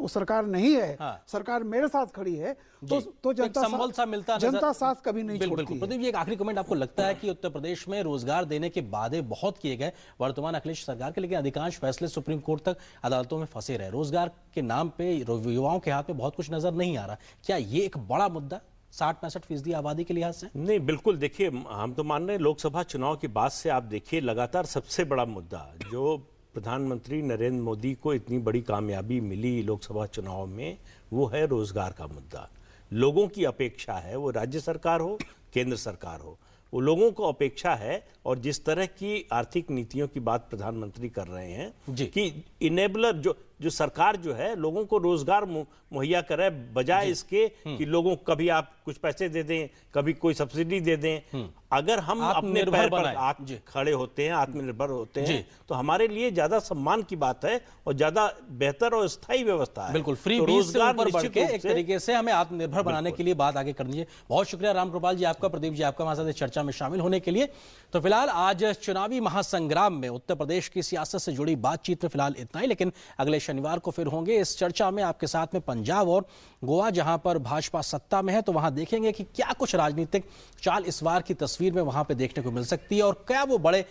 सरकार नहीं है, सरकार मेरे साथ खड़ी है, तो जनता साथ कभी नहीं छोड़ती है। प्रदीप जी, एक आखिरी कमेंट, आपको लगता है कि उत्तर प्रदेश में रोजगार देने के वादे बहुत किए गए वर्तमान अखिलेश सरकार के, लेकिन अधिकांश फैसले सुप्रीम कोर्ट तक अदालतों में फंसे रहे, रोजगार के नाम पे युवाओं के हाथ में बहुत कुछ नजर नहीं आ रहा, क्या ये एक बड़ा मुद्दा 60-65% आबादी के लिहाज से? नहीं, बिल्कुल। देखिए, हम तो मान रहे हैं लोकसभा चुनाव के बाद से आप देखिए लगातार सबसे बड़ा मुद्दा जो प्रधानमंत्री नरेंद्र मोदी को इतनी बड़ी कामयाबी मिली लोकसभा चुनाव में, वो है रोजगार का मुद्दा। लोगों की अपेक्षा है, वो राज्य सरकार हो केंद्र सरकार हो, वो लोगों को अपेक्षा है, और जिस तरह की आर्थिक नीतियों की बात प्रधानमंत्री कर रहे हैं कि इनेबलर जो सरकार जो है लोगों को रोजगार मुहैया करे, बजाय इसके कि लोगों को कभी आप कुछ पैसे दे दें, कभी कोई सब्सिडी दे दें। अगर हम अपने पैर पर खड़े होते हैं, आत्मनिर्भर होते हैं, तो हमारे लिए ज्यादा सम्मान की बात है और ज्यादा बेहतर और स्थायी व्यवस्था है। बिल्कुल, फ्री बीज से ऊपर बढ़ के एक तरीके से हमें आत्मनिर्भर बनाने के लिए बात आगे करनी है। बहुत शुक्रिया रामकृपाल जी आपका, प्रदीप जी आपका हमारे साथ चर्चा में शामिल होने के लिए। तो फिलहाल आज चुनावी महासंग्राम में उत्तर प्रदेश की सियासत से जुड़ी बातचीत में फिलहाल इतना ही, लेकिन अगले शनिवार को फिर होंगे इस चर्चा में आपके साथ में पंजाब और गोवा, जहां पर भाजपा सत्ता में है, तो वहां देखेंगे कि क्या कुछ राजनीतिक चाल इस बार की तस्वीर में वहां पे देखने को मिल सकती है, और क्या वो बड़े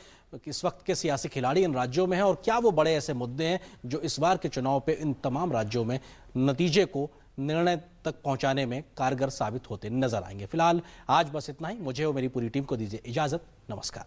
इस वक्त के सियासी खिलाड़ी इन राज्यों में हैं, और क्या वो बड़े ऐसे मुद्दे हैं जो इस बार के चुनाव पे इन तमाम राज्यों में नतीजे को, निर्णय तक पहुंचाने में कारगर साबित होते नजर आएंगे। फिलहाल आज बस इतना ही। मुझे और मेरी पूरी टीम को दीजिए इजाजत। नमस्कार।